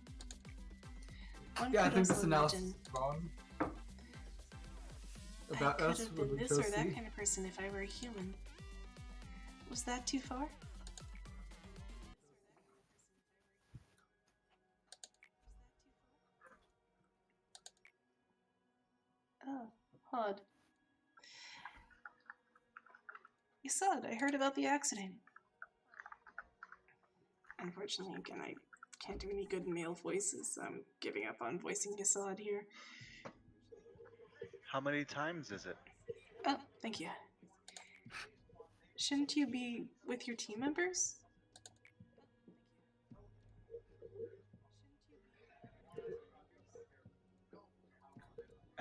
Speaker 2: One
Speaker 3: Yeah, I
Speaker 2: could
Speaker 3: think
Speaker 2: also
Speaker 3: this analysis
Speaker 2: imagine
Speaker 3: is wrong.
Speaker 2: I
Speaker 3: About
Speaker 2: could
Speaker 3: us,
Speaker 2: have
Speaker 3: when
Speaker 2: been
Speaker 3: we
Speaker 2: this or
Speaker 3: chose
Speaker 2: that
Speaker 3: C.
Speaker 2: kind of person if I were a human. Was that too far? Oh, odd. Yasad, I heard about the accident. Unfortunately, again, I can't do any good male voices. I'm giving up on voicing Yasad here.
Speaker 9: How many times is it?
Speaker 2: Oh, thank you. Shouldn't you be with your team members?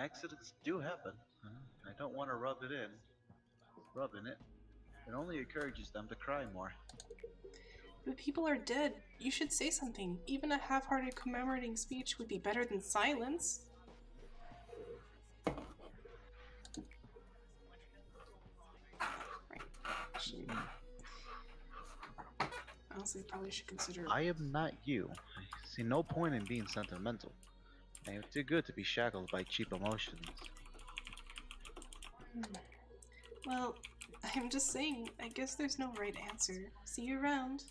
Speaker 9: accidents do happen. I don't want to rub in it. It only encourages them to cry more.
Speaker 2: But people are dead. You should say something. Even a half-hearted commemorating speech would be better than silence. Right. Actually, honestly, probably should consider.
Speaker 8: I am not you. I see no point in being sentimental. I am too good to be shackled by cheap emotions.
Speaker 2: Well, I'm just saying, I guess there's no right answer. See you around.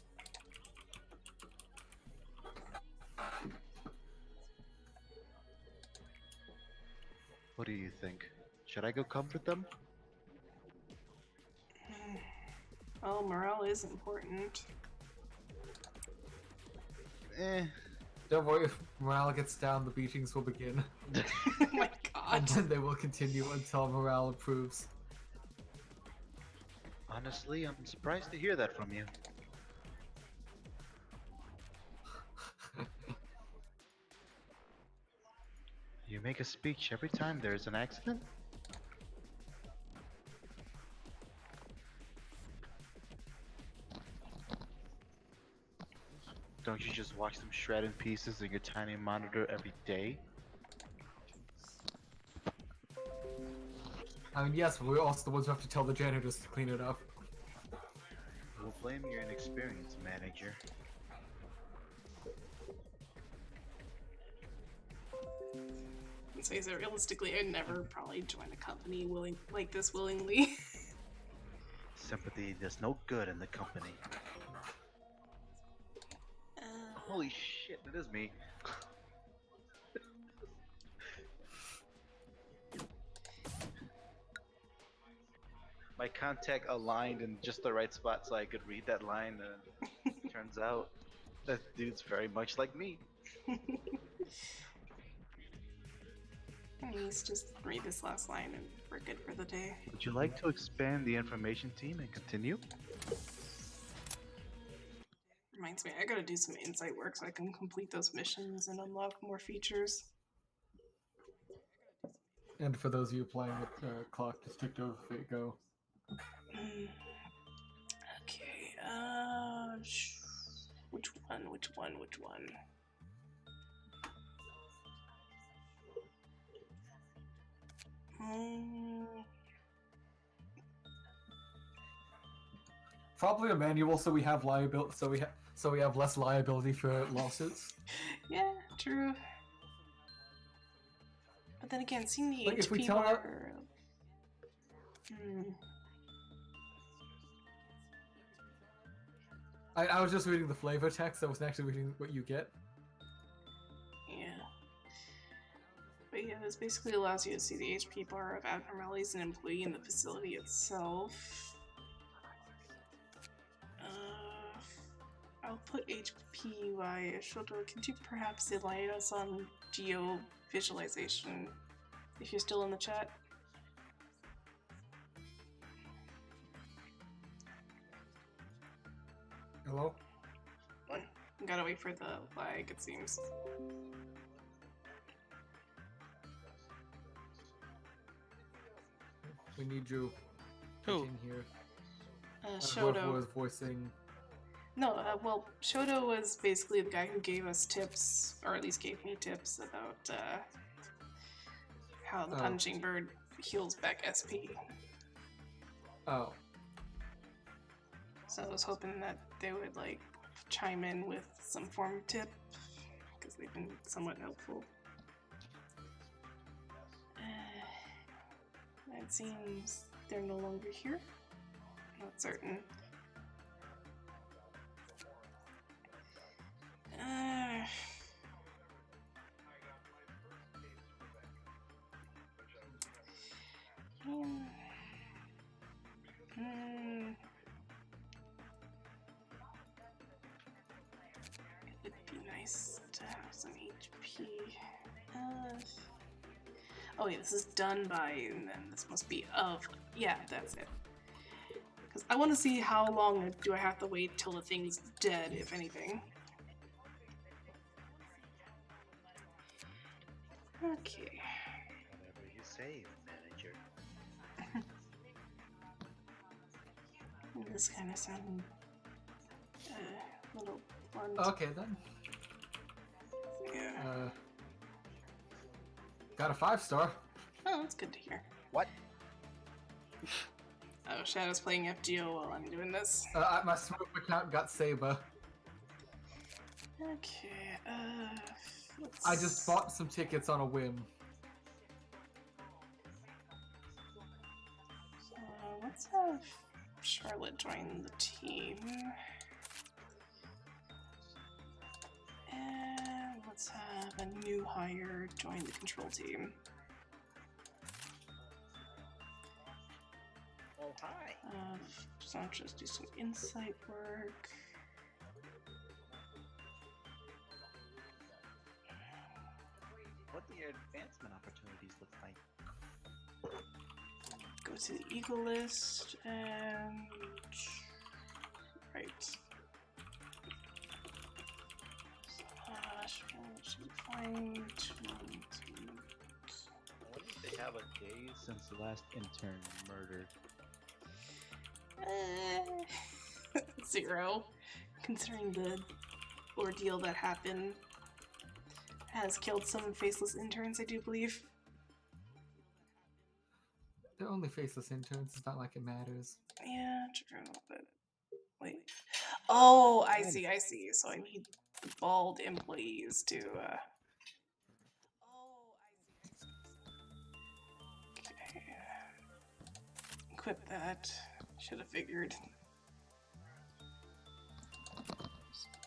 Speaker 8: What do you think? Should I go comfort them?
Speaker 2: Well, morale is important.
Speaker 8: Eh.
Speaker 3: Don't worry, if morale gets down, the beatings will begin.
Speaker 2: Oh my
Speaker 3: And
Speaker 2: god.
Speaker 3: then they will continue until morale improves.
Speaker 8: Honestly, I'm surprised to hear that from you. You make a speech every time there is an accident? Don't you just watch them shred in pieces in your tiny monitor every day?
Speaker 3: I mean, yes, but we're also the ones who have to tell the janitors to clean it up.
Speaker 8: We'll blame your inexperience, manager.
Speaker 2: I'd say so realistically, I'd never probably join a company like this willingly.
Speaker 8: Sympathy does no good in the company. Holy shit, it is me. My contact aligned in just the right spot so I could read that line, and turns out that dude's very much like me.
Speaker 2: Please just read this last line and we're good for the day.
Speaker 8: Would you like to expand the information team and continue?
Speaker 2: Reminds me, I gotta do some insight work so I can complete those missions and unlock more features.
Speaker 3: And for those of you playing with Clock District of Go,
Speaker 2: Okay, which one?
Speaker 3: probably a manual, so we have liability. So we have less liability for lawsuits.
Speaker 2: Yeah, true. But then again, seeing the
Speaker 3: Like, if we
Speaker 2: HP
Speaker 3: tell
Speaker 2: bar.
Speaker 3: I was just reading the flavor text. I wasn't actually reading what you get.
Speaker 2: Yeah. But yeah, this basically allows you to see the HP bar of abnormalities and employee in the facility itself. I'll put HPUI. Shoto, could you perhaps enlighten us on geo visualization if you're still in the chat?
Speaker 3: Hello?
Speaker 2: Gotta wait for the lag, it seems.
Speaker 3: We need you
Speaker 5: Who?
Speaker 3: in here.
Speaker 2: Shoto.
Speaker 3: Whoever was voicing.
Speaker 2: No, well, Shoto was basically the guy who gave us tips, or at least gave me tips about how the
Speaker 3: Oh.
Speaker 2: punching bird heals back SP.
Speaker 3: Oh.
Speaker 2: So I was hoping that they would like chime in with some form of tip, because they've been somewhat helpful. It seems they're no longer here. Not certain. It'd be nice to have some HP. Oh yeah, this is done by, and then this must be of. Yeah, that's it. Because I want to see how long do I have to wait till the thing's dead, if anything. Okay.
Speaker 9: save, manager.
Speaker 2: This kind of sounded a little blunt.
Speaker 3: Okay then.
Speaker 2: Yeah.
Speaker 3: Got a 5-star.
Speaker 2: Oh, that's good to hear.
Speaker 7: What?
Speaker 2: Oh, Shadow's playing FGO while I'm doing this.
Speaker 3: My smoke account got Saber.
Speaker 2: Okay,
Speaker 3: I just bought some tickets on a whim.
Speaker 2: Let's have Charlotte join the team. And let's have a new hire join the control team.
Speaker 7: Oh, hi.
Speaker 2: Sanchez do some insight work.
Speaker 9: What do your advancement opportunities look like?
Speaker 2: Go to the Eagle list and right. Should find
Speaker 8: What did they have a day since the last intern murdered?
Speaker 2: 0. Considering the ordeal that happened, has killed some faceless interns, I do believe.
Speaker 3: They're only faceless interns. It's not like it matters.
Speaker 2: Yeah, true, but wait. Oh, I see. So I need the bald employees to. Okay. Equip that. Should have figured.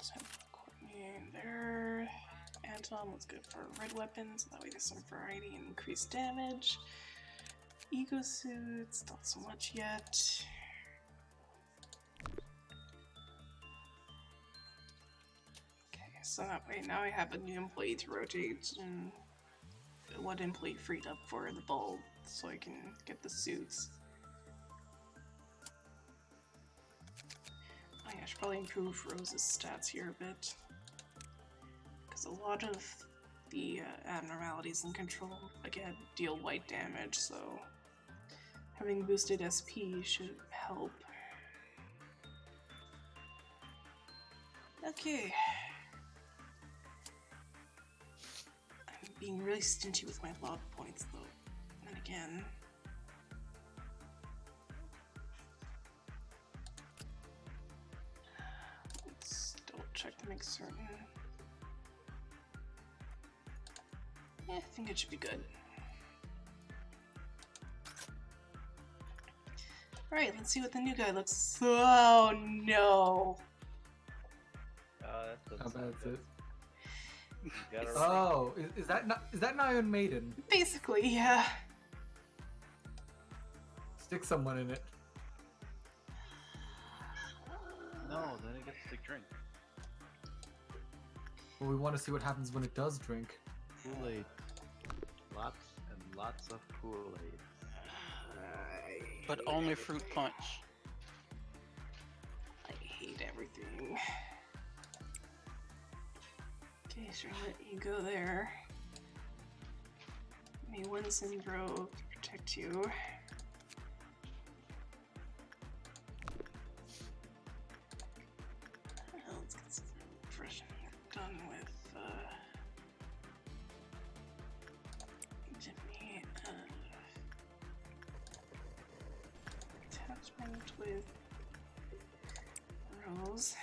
Speaker 2: So Courtney there. Anton was good for red weapons. That way there's some variety and increased damage. Ego suits, not so much yet. Okay, so that way now I have a new employee to rotate, and one employee freed up for the bulb so I can get the suits. Oh yeah, I should probably improve Rose's stats here a bit. Because a lot of the abnormalities in control, again, deal white damage, so having boosted SP should help. Okay. I'm being really stingy with my log points though. And again. Let's double check to make certain. Yeah, I think it should be good. Alright, let's see what the new guy looks. Oh no!
Speaker 8: That
Speaker 3: How
Speaker 8: doesn't
Speaker 3: bad
Speaker 8: sound
Speaker 3: is
Speaker 8: good.
Speaker 3: it?
Speaker 8: You gotta
Speaker 3: Oh, is that an Iron Maiden?
Speaker 2: Basically, yeah.
Speaker 3: Stick someone in it.
Speaker 8: No, then it gets to drink.
Speaker 3: Well, we want to see what happens when it does drink.
Speaker 8: Kool-Aid. Lots and lots of Kool-Aid.
Speaker 5: But only fruit punch.
Speaker 2: I hate everything. Okay, Charlotte, you go there. May one Syndro protect you. Let's get some fresh done with Jimmy. Attachment with Rose.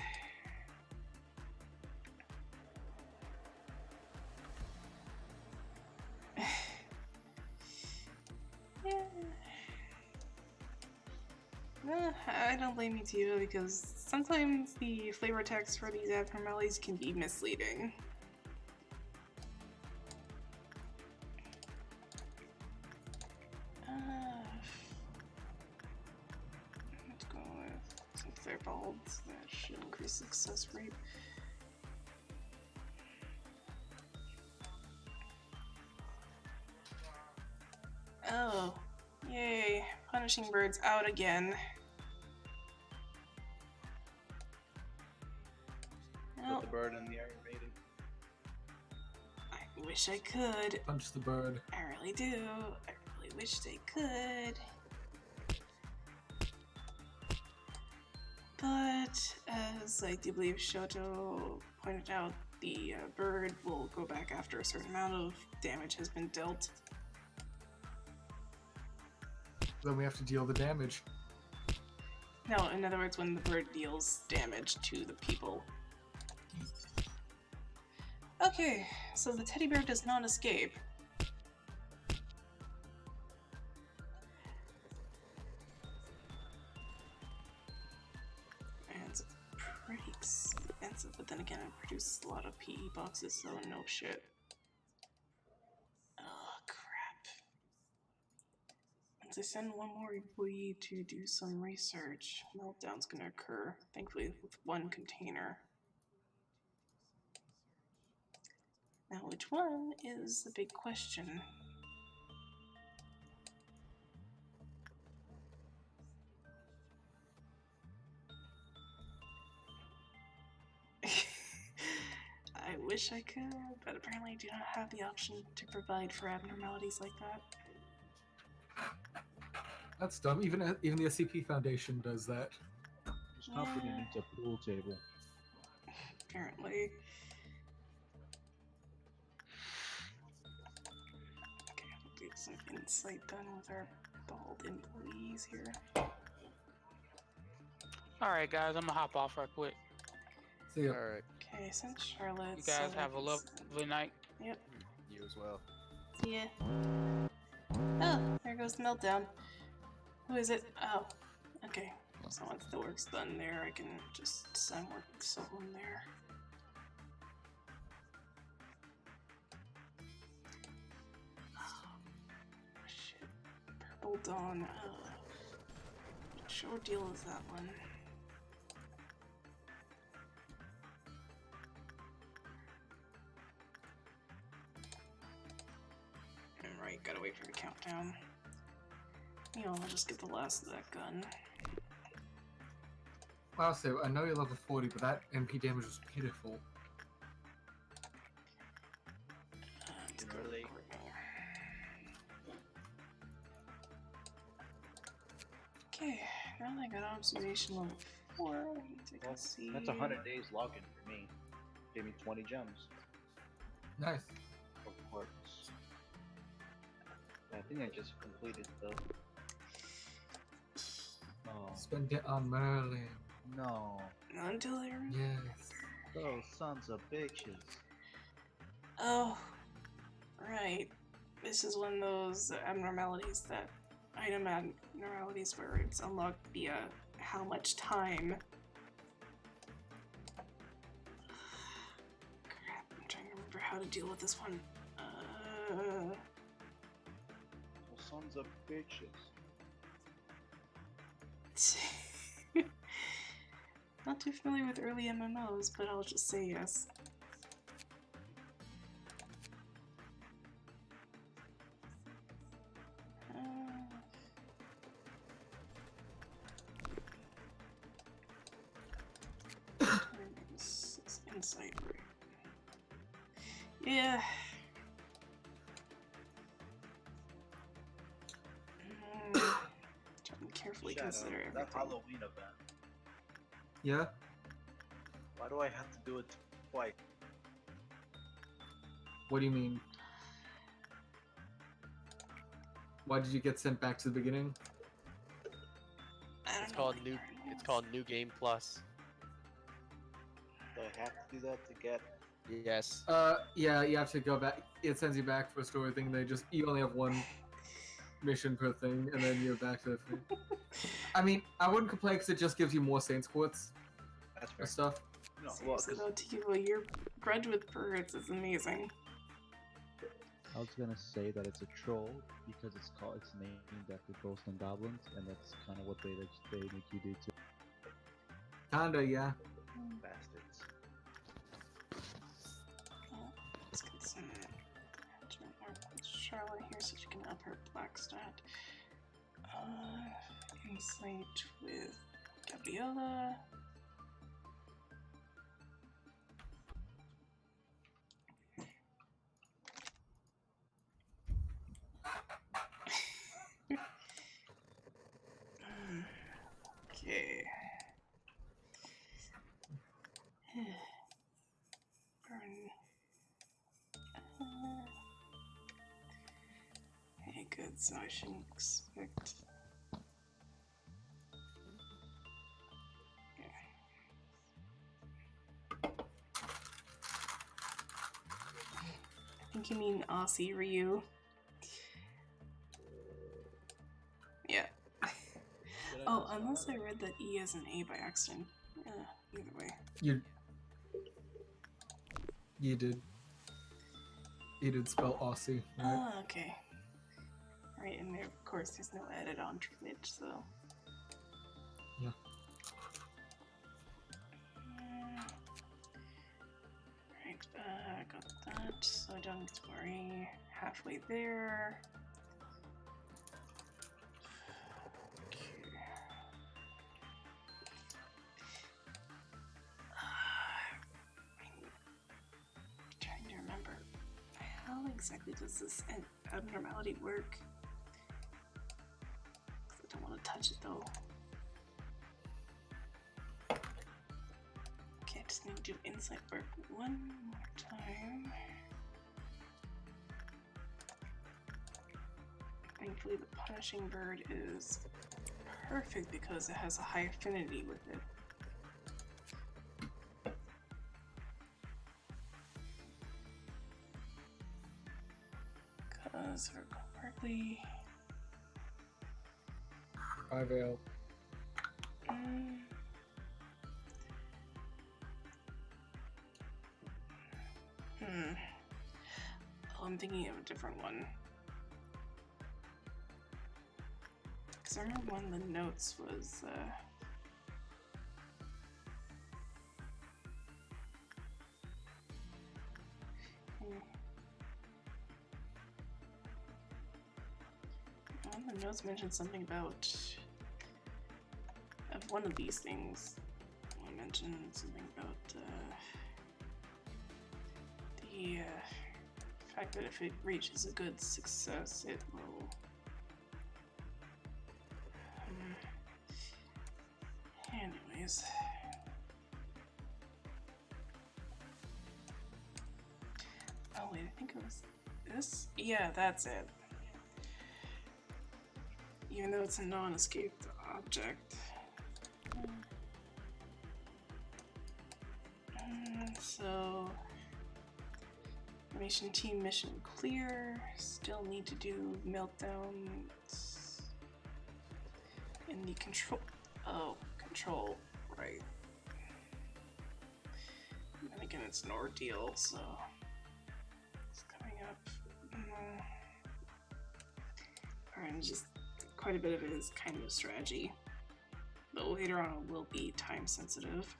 Speaker 2: I don't blame you, Tito, because sometimes the flavor text for these abnormalities can be misleading. Let's go with some clear bulbs. That should increase success rate. Oh, yay. Punishing Bird's out again.
Speaker 8: Put the bird in the Iron Maiden.
Speaker 2: I wish I could.
Speaker 3: Punch the bird.
Speaker 2: I really do. I really wish they could. But as I do believe Shoto pointed out, the bird will go back after a certain amount of damage has been dealt.
Speaker 3: Then we have to deal the damage.
Speaker 2: No, in other words, when the bird deals damage to the people. Okay, so the teddy bear does not escape. And it's pretty expensive, but then again, it produces a lot of PE boxes, so no shit. Oh, crap. Once I send one more employee to do some research, meltdown's gonna occur, thankfully with one container. Now, which one is the big question? I wish I could, but apparently I do not have the option to provide for abnormalities like that.
Speaker 3: That's dumb. Even the SCP Foundation does that.
Speaker 6: This company
Speaker 2: Yeah.
Speaker 6: needs a pool table.
Speaker 2: Apparently. Okay, I'll get some insight done with our bald employees here.
Speaker 5: Alright, guys, I'm gonna hop off right quick.
Speaker 3: See ya.
Speaker 10: Alright,
Speaker 2: Okay, send Charlotte.
Speaker 5: You guys
Speaker 2: so
Speaker 5: have a
Speaker 2: I can
Speaker 5: lovely night.
Speaker 2: Yep.
Speaker 10: you as well.
Speaker 2: See ya. Oh, there goes the meltdown. Who is it? Oh, okay. So once the work's done there, I can just send work someone there. Oh, shit. Purple Dawn. Which ordeal is that one? Right, gotta wait for the countdown. You know, I'll just get the last of that gun.
Speaker 3: I'll say, I know you're level 40, but that MP damage was pitiful.
Speaker 2: Let's
Speaker 9: Getting
Speaker 2: go to
Speaker 9: early.
Speaker 2: Courtney. Okay, now that I got observation level 4, I need to take
Speaker 9: Well,
Speaker 2: a see.
Speaker 9: that's 100 days login for me. Gave me 20 gems.
Speaker 3: Nice.
Speaker 9: Of course. I think I just completed the.
Speaker 6: Oh,
Speaker 3: Spend it on Merlin.
Speaker 9: No.
Speaker 2: Not until I remember.
Speaker 3: Yes.
Speaker 9: Those sons of bitches.
Speaker 2: Oh, right. This is one of those abnormalities that item abnormalities where it's unlocked via how much time. Crap, I'm trying to remember how to deal with this one.
Speaker 9: Those sons of bitches.
Speaker 2: Not too familiar with early MMOs, but I'll just say yes. Insight, right? Yeah. Try to carefully
Speaker 9: Shadow,
Speaker 2: consider
Speaker 9: that
Speaker 2: everything.
Speaker 9: Halloween event.
Speaker 3: Yeah?
Speaker 9: Why do I have to do it twice?
Speaker 3: What do you mean? Why did you get sent back to the beginning?
Speaker 2: I don't
Speaker 10: It's
Speaker 2: know
Speaker 10: called
Speaker 2: what
Speaker 10: new.
Speaker 2: your name
Speaker 10: It's
Speaker 2: is.
Speaker 10: called New Game Plus.
Speaker 9: Do I have to do that to get?
Speaker 10: Yes.
Speaker 3: Yeah, you have to go back. It sends you back for a story thing. You only have one mission per thing, and then you're back to the thing. I mean, I wouldn't complain because it just gives you more Saints Quartz
Speaker 9: That's fair.
Speaker 3: and stuff.
Speaker 9: No, well,
Speaker 2: Seriously
Speaker 9: 'cause
Speaker 2: though, Tivo, your grudge with birds is amazing.
Speaker 6: I was gonna say that it's a troll because it's named after ghosts and goblins, and that's kind of what they make you do too.
Speaker 3: Kinda, yeah.
Speaker 9: bastards.
Speaker 2: Let's get some Charlotte here so she can up her black stat. Insight with Gabriella. good, so I shouldn't expect. I think you mean Aussie Ryu. Yeah. Oh, unless I read that E as an A by accident. Either way.
Speaker 3: You did. You did spell Aussie, right?
Speaker 2: Oh, okay. Right, and there, of course, there's no edit on Twitch, so.
Speaker 3: Yeah.
Speaker 2: Right, got that, so I don't have to worry. Halfway there. Okay. I'm trying to remember. How exactly does this abnormality work? 'Cause I don't want to touch it though. Okay, I just need to do insight work one more time. Thankfully, the punishing bird is perfect because it has a high affinity with it. Because if I recall correctly,
Speaker 3: 5AL.
Speaker 2: Oh, I'm thinking of a different one. Because I remember one of the notes was, one of the notes mentioned something about, of one of these things. I mentioned something about, the fact that if it reaches a good success, it will. Anyways. Oh wait, I think it was this? Yeah, that's it. Even though it's a non-escaped object. So, formation team mission clear. Still need to do meltdowns in the control. Oh, control, right. And again, it's an ordeal, so it's coming up. Alright, and just quite a bit of it is kind of strategy. But later on it will be time sensitive,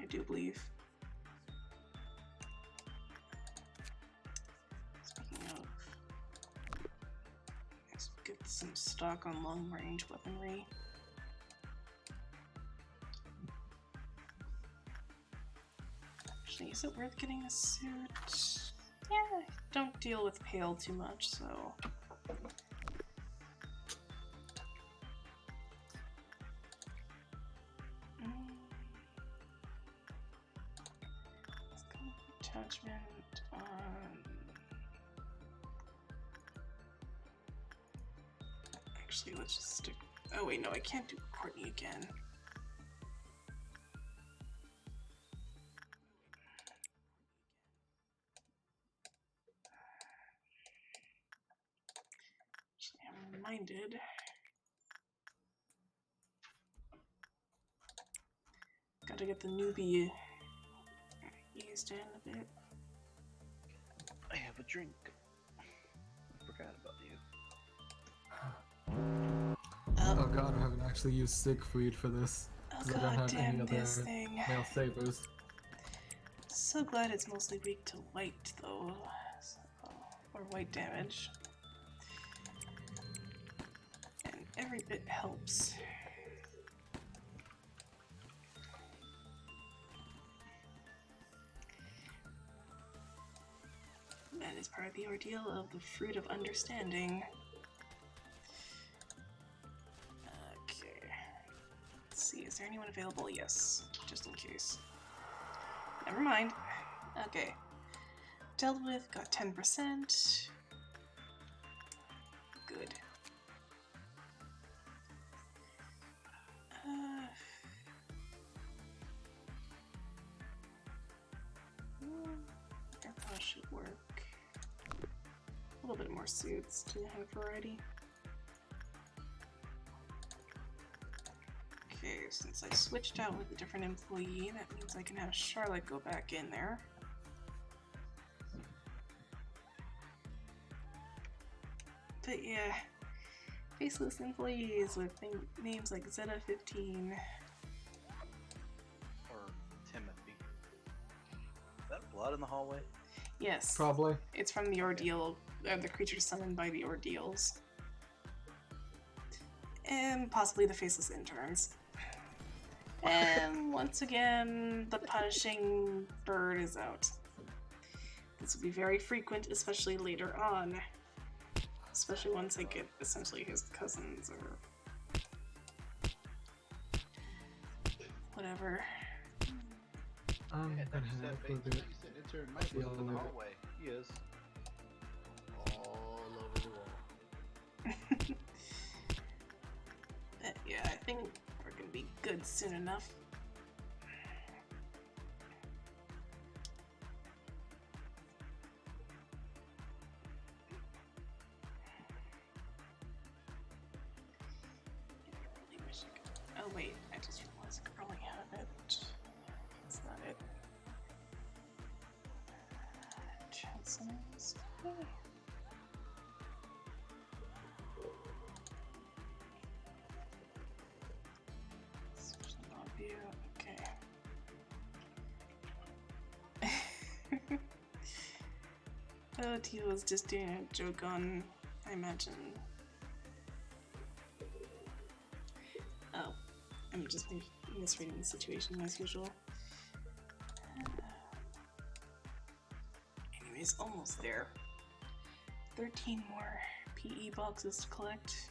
Speaker 2: I do believe. Speaking of, let's get some stock on long range weaponry. Actually, is it worth getting a suit? Yeah, I don't deal with pale too much, so. Let's go with attachment on. Actually, let's just stick. Oh, wait, no, I can't do Courtney again. I'm reminded. Gotta get the newbie eased in a bit.
Speaker 9: I have a drink. I forgot about you.
Speaker 3: Oh god, I haven't actually used Siegfried for this.
Speaker 2: Oh
Speaker 3: 'Cause I don't
Speaker 2: god
Speaker 3: have any
Speaker 2: damn
Speaker 3: other
Speaker 2: this thing.
Speaker 3: male sabers.
Speaker 2: So glad it's mostly weak to white though. So, or white damage. And every bit helps. That is part of the ordeal of the Fruit of Understanding. Okay. Let's see, is there anyone available? Yes, just in case. Never mind. Okay. Dealt with, got 10%. Good. little bit more suits to have variety. Okay, since I switched out with a different employee, that means I can have Charlotte go back in there. But yeah, faceless employees with names like Zeta15.
Speaker 9: Or Timothy. Is that blood in the hallway?
Speaker 2: Yes,
Speaker 3: Probably.
Speaker 2: it's from the ordeal, the creatures summoned by the ordeals. And possibly the faceless interns. And once again, the punishing bird is out. This will be very frequent, especially later on. Especially once I get essentially his cousins or whatever.
Speaker 3: I'm
Speaker 9: Yeah,
Speaker 3: gonna
Speaker 9: you said
Speaker 3: have
Speaker 9: face-
Speaker 3: to do
Speaker 9: you said intern Mike was in the
Speaker 3: Yeah.
Speaker 9: hallway. He is.
Speaker 10: All over the wall.
Speaker 2: But yeah, I think we're gonna be good soon enough. I really wish I could. Oh wait, I just realized I probably have it. That's not it. Chancellors. Switch the log view. Okay. Oh, Tito was just doing a joke on, I imagine. Oh, I'm just misreading the situation as usual. Anyways, almost there. 13 more PE boxes to collect.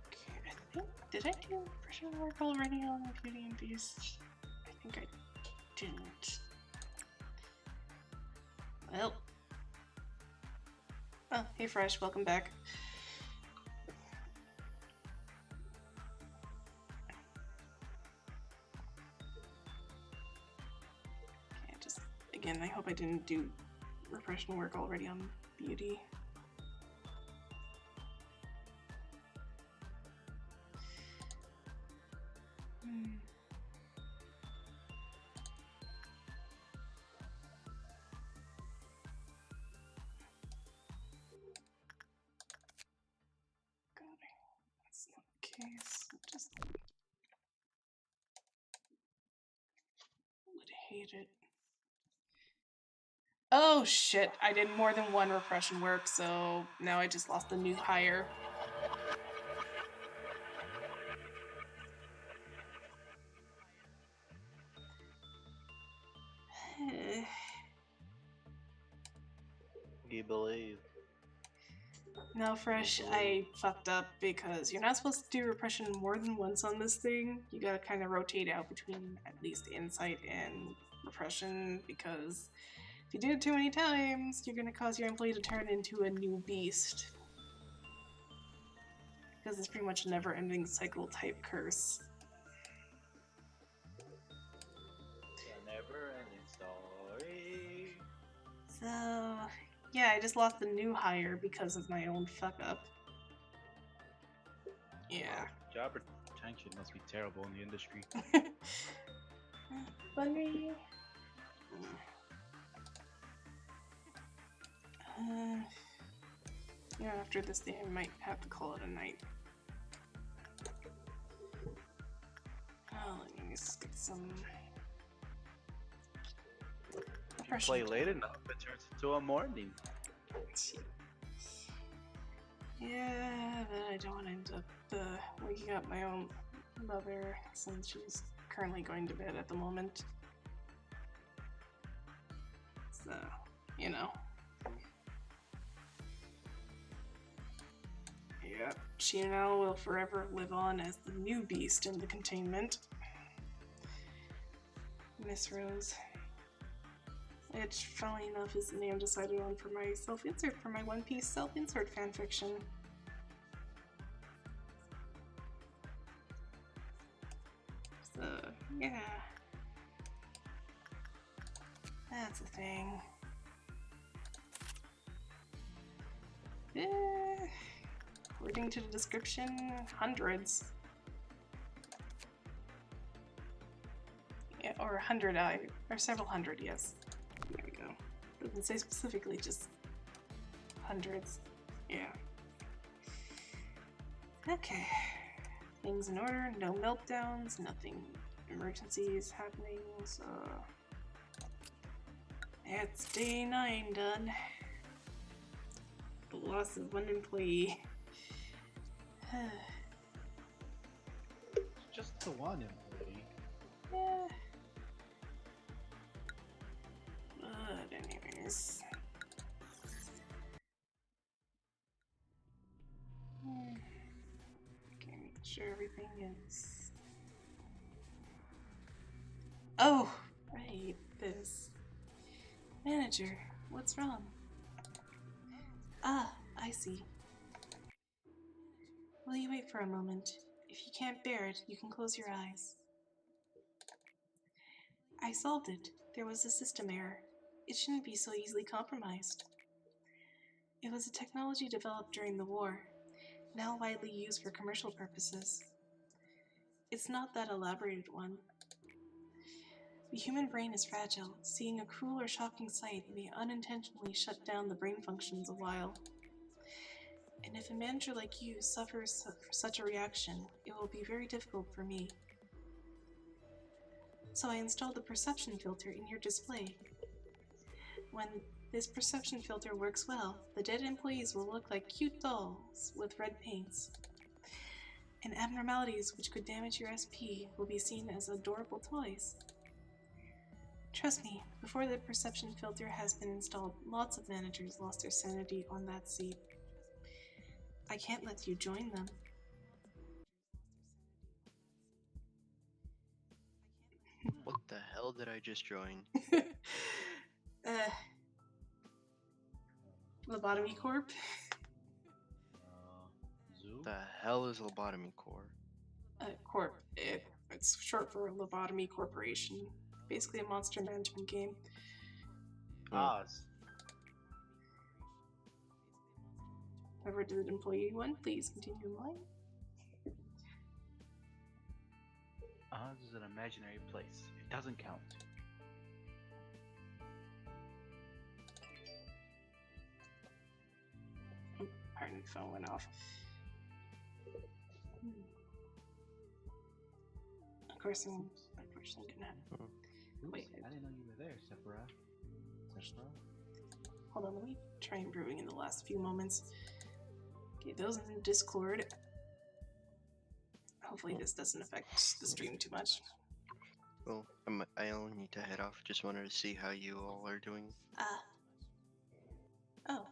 Speaker 2: Okay, I think, did I do impression work already on Beauty and Beast? I think I didn't. Well. Oh, hey Fresh, welcome back. Okay, just, again, I hope I didn't do repression work already on Beauty. That's not the case. Just would hate it. Oh shit! I did more than one repression work, so now I just lost the new hire.
Speaker 9: You believe.
Speaker 2: Now, Fresh, I fucked up because you're not supposed to do repression more than once on this thing. You gotta kind of rotate out between at least insight and repression, because if you do it too many times, you're gonna cause your employee to turn into a new beast. Because it's pretty much a never-ending cycle type curse.
Speaker 9: A never-ending story.
Speaker 2: So, yeah, I just lost the new hire because of my own fuck up. Yeah.
Speaker 6: Job retention must be terrible in the industry.
Speaker 2: Funny. Yeah, after this day, I might have to call it a night. Oh, let me just get some.
Speaker 9: If you play late enough, it turns into a morning.
Speaker 2: Yeah, but I don't want to end up waking up my own mother since she's currently going to bed at the moment. So, you know. Yep, she now will forever live on as the new beast in the containment. Miss Rose. Which, funnily enough, is the name decided on for my self-insert, for my One Piece self-insert fanfiction. So, yeah. That's a thing. According to the description, hundreds. Yeah, or 100, or several hundred, yes. There we go. Doesn't say specifically, just hundreds. Yeah. Okay. Things in order, no meltdowns, nothing emergencies happening, so... It's day 9 done. The loss of one employee.
Speaker 6: Just the one employee.
Speaker 2: Yeah. But anyways. Okay, make sure everything is... Oh! Right, this. Manager, what's wrong? Ah, I see. Will you wait for a moment? If you can't bear it, you can close your eyes. I solved it. There was a system error. It shouldn't be so easily compromised. It was a technology developed during the war, now widely used for commercial purposes. It's not that elaborated one. The human brain is fragile. Seeing a cruel or shocking sight may unintentionally shut down the brain functions a while. And if a manager like you suffers such a reaction, it will be very difficult for me. So I installed a perception filter in your display. When this perception filter works well, the dead employees will look like cute dolls with red paints. And abnormalities which could damage your SP will be seen as adorable toys. Trust me, before the perception filter has been installed, lots of managers lost their sanity on that seat. I can't let you join them.
Speaker 11: What the hell did I just join?
Speaker 2: Lobotomy Corp?
Speaker 6: Zoo?
Speaker 11: The hell is Lobotomy Corps?
Speaker 2: Corp. It's short for Lobotomy Corporation. Basically a monster management game.
Speaker 9: Oz.
Speaker 2: Whoever did employee one, please continue in line.
Speaker 8: Oz is an imaginary place. It doesn't count.
Speaker 2: Pardon, the phone went off. Of course, I'm unfortunately gonna have...
Speaker 6: Oops,
Speaker 2: Wait.
Speaker 6: I didn't know you were there, Sephiroth.
Speaker 2: Hold on, let me try improving in the last few moments. Okay, those in Discord. Hopefully this doesn't affect the stream too much.
Speaker 11: Well, I only need to head off. Just wanted to see how you all are doing.
Speaker 2: Oh.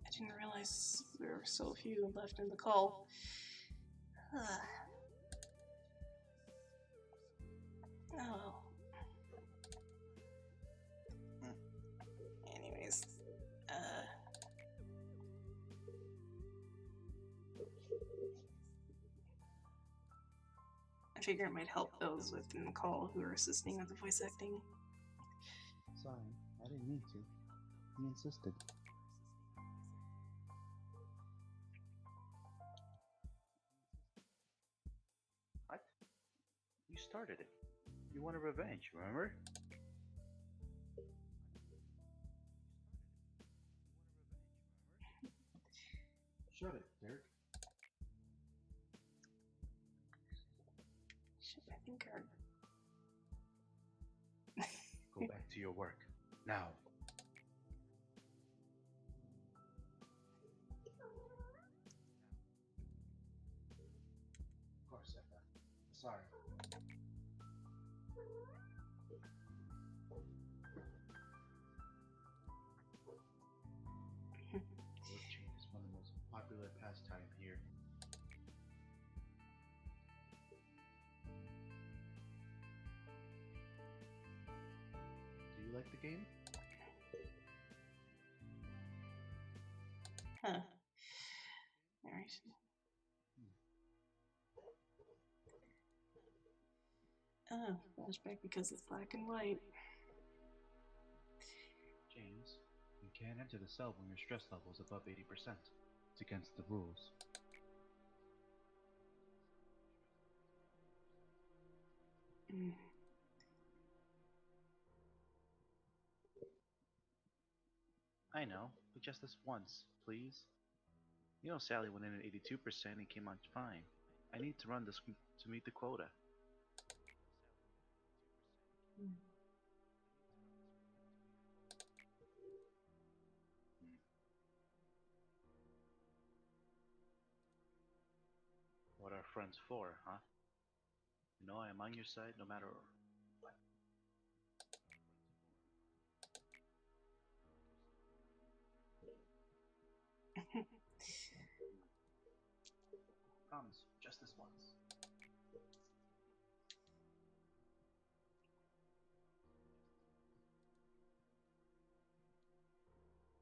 Speaker 2: I didn't realize there were so few left in the call. Oh. Anyways, I figure it might help those within the call who are assisting with the voice acting.
Speaker 6: Sorry, I didn't mean to. He insisted.
Speaker 8: What? You started it. You wanted revenge, remember?
Speaker 6: Shut it, Derek.
Speaker 2: Shit, I think our...
Speaker 8: Go back to your work. Now.
Speaker 6: Of course, Sephiroth. Sorry. Witching is one of the most popular pastime here. Do you like the game?
Speaker 2: Huh. Alright. Oh, flashback because it's black and white.
Speaker 6: can't enter the cell when your stress level is above 80%. It's against the rules.
Speaker 2: Mm.
Speaker 6: I know, but just this once, please. You know Sally went in at 82% and came out fine. I need to run this to meet the quota.
Speaker 2: Mm.
Speaker 6: What are friends for, huh? You know I am on your side no matter what. Promise, just this once.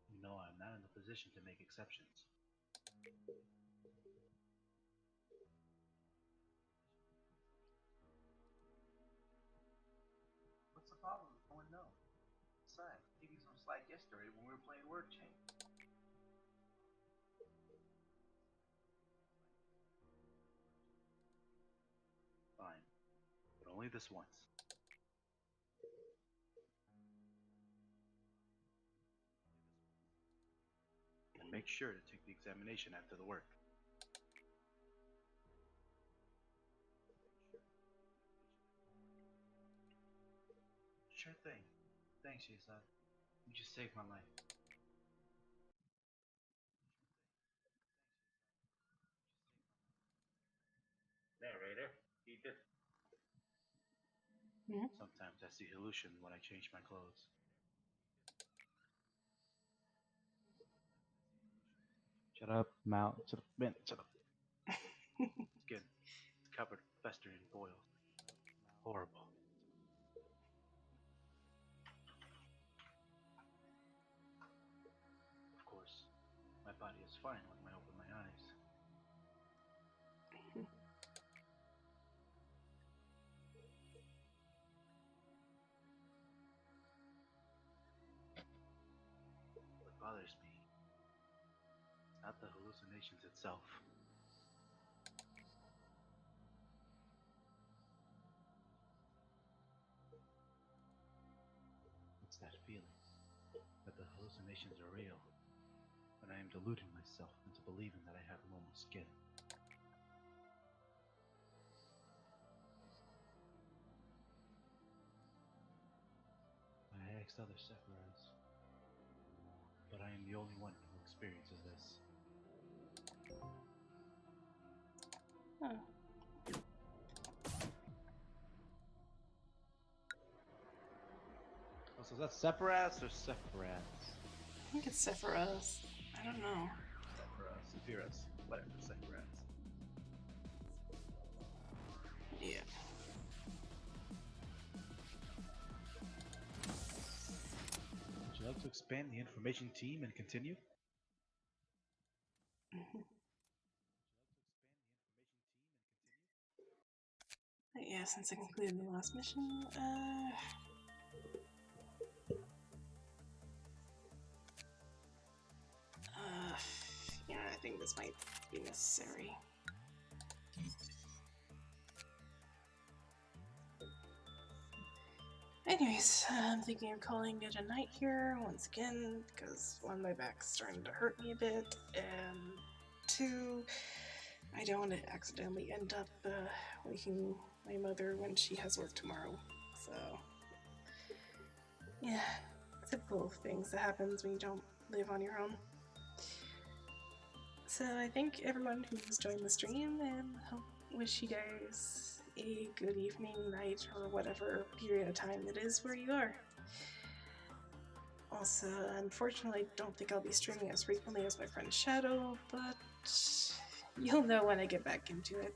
Speaker 6: You know I'm not in the position to make exceptions. What's the problem with going no? Besides, I gave you some slack yesterday when we were playing word chain. Fine, but only this once. And make sure to take the examination after the work. Sure thing. Thanks, Yesad. You just saved my life. Narrator, he did. Sometimes I see hallucin when I change my clothes. Shut up, Mal. Shut up, man. Shut up. Skin. It's covered, festering, boiled. Horrible. Of course, my body is fine when I open my eyes. What bothers me is not the hallucinations itself. It's that feeling that the hallucinations are real, and I am deluding myself into believing that I have normal skin. I asked other Sephiroths, but I am the only one who experiences this.
Speaker 2: Huh.
Speaker 6: Oh, so is that Sephiroths or Sephiroths?
Speaker 2: I think it's Sephiroth. I don't know.
Speaker 6: Sephiroths, whatever, Sephiroths.
Speaker 2: Yeah.
Speaker 6: Would you like to expand the information team and continue?
Speaker 2: But yeah, since I completed the last mission, yeah, I think this might be necessary. Anyways, I'm thinking of calling it a night here once again because one, my back's starting to hurt me a bit, and two, I don't want to accidentally end up waking my mother when she has work tomorrow. So, yeah, typical things that happens when you don't live on your own. So I thank everyone who's joined the stream and wish you guys a good evening, night, or whatever period of time it is where you are. Also, unfortunately, I don't think I'll be streaming as frequently as my friend Shadow, but you'll know when I get back into it.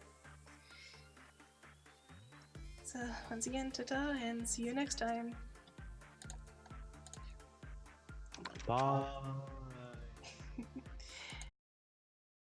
Speaker 2: So, once again, ta-ta, and see you next time.
Speaker 6: Bye.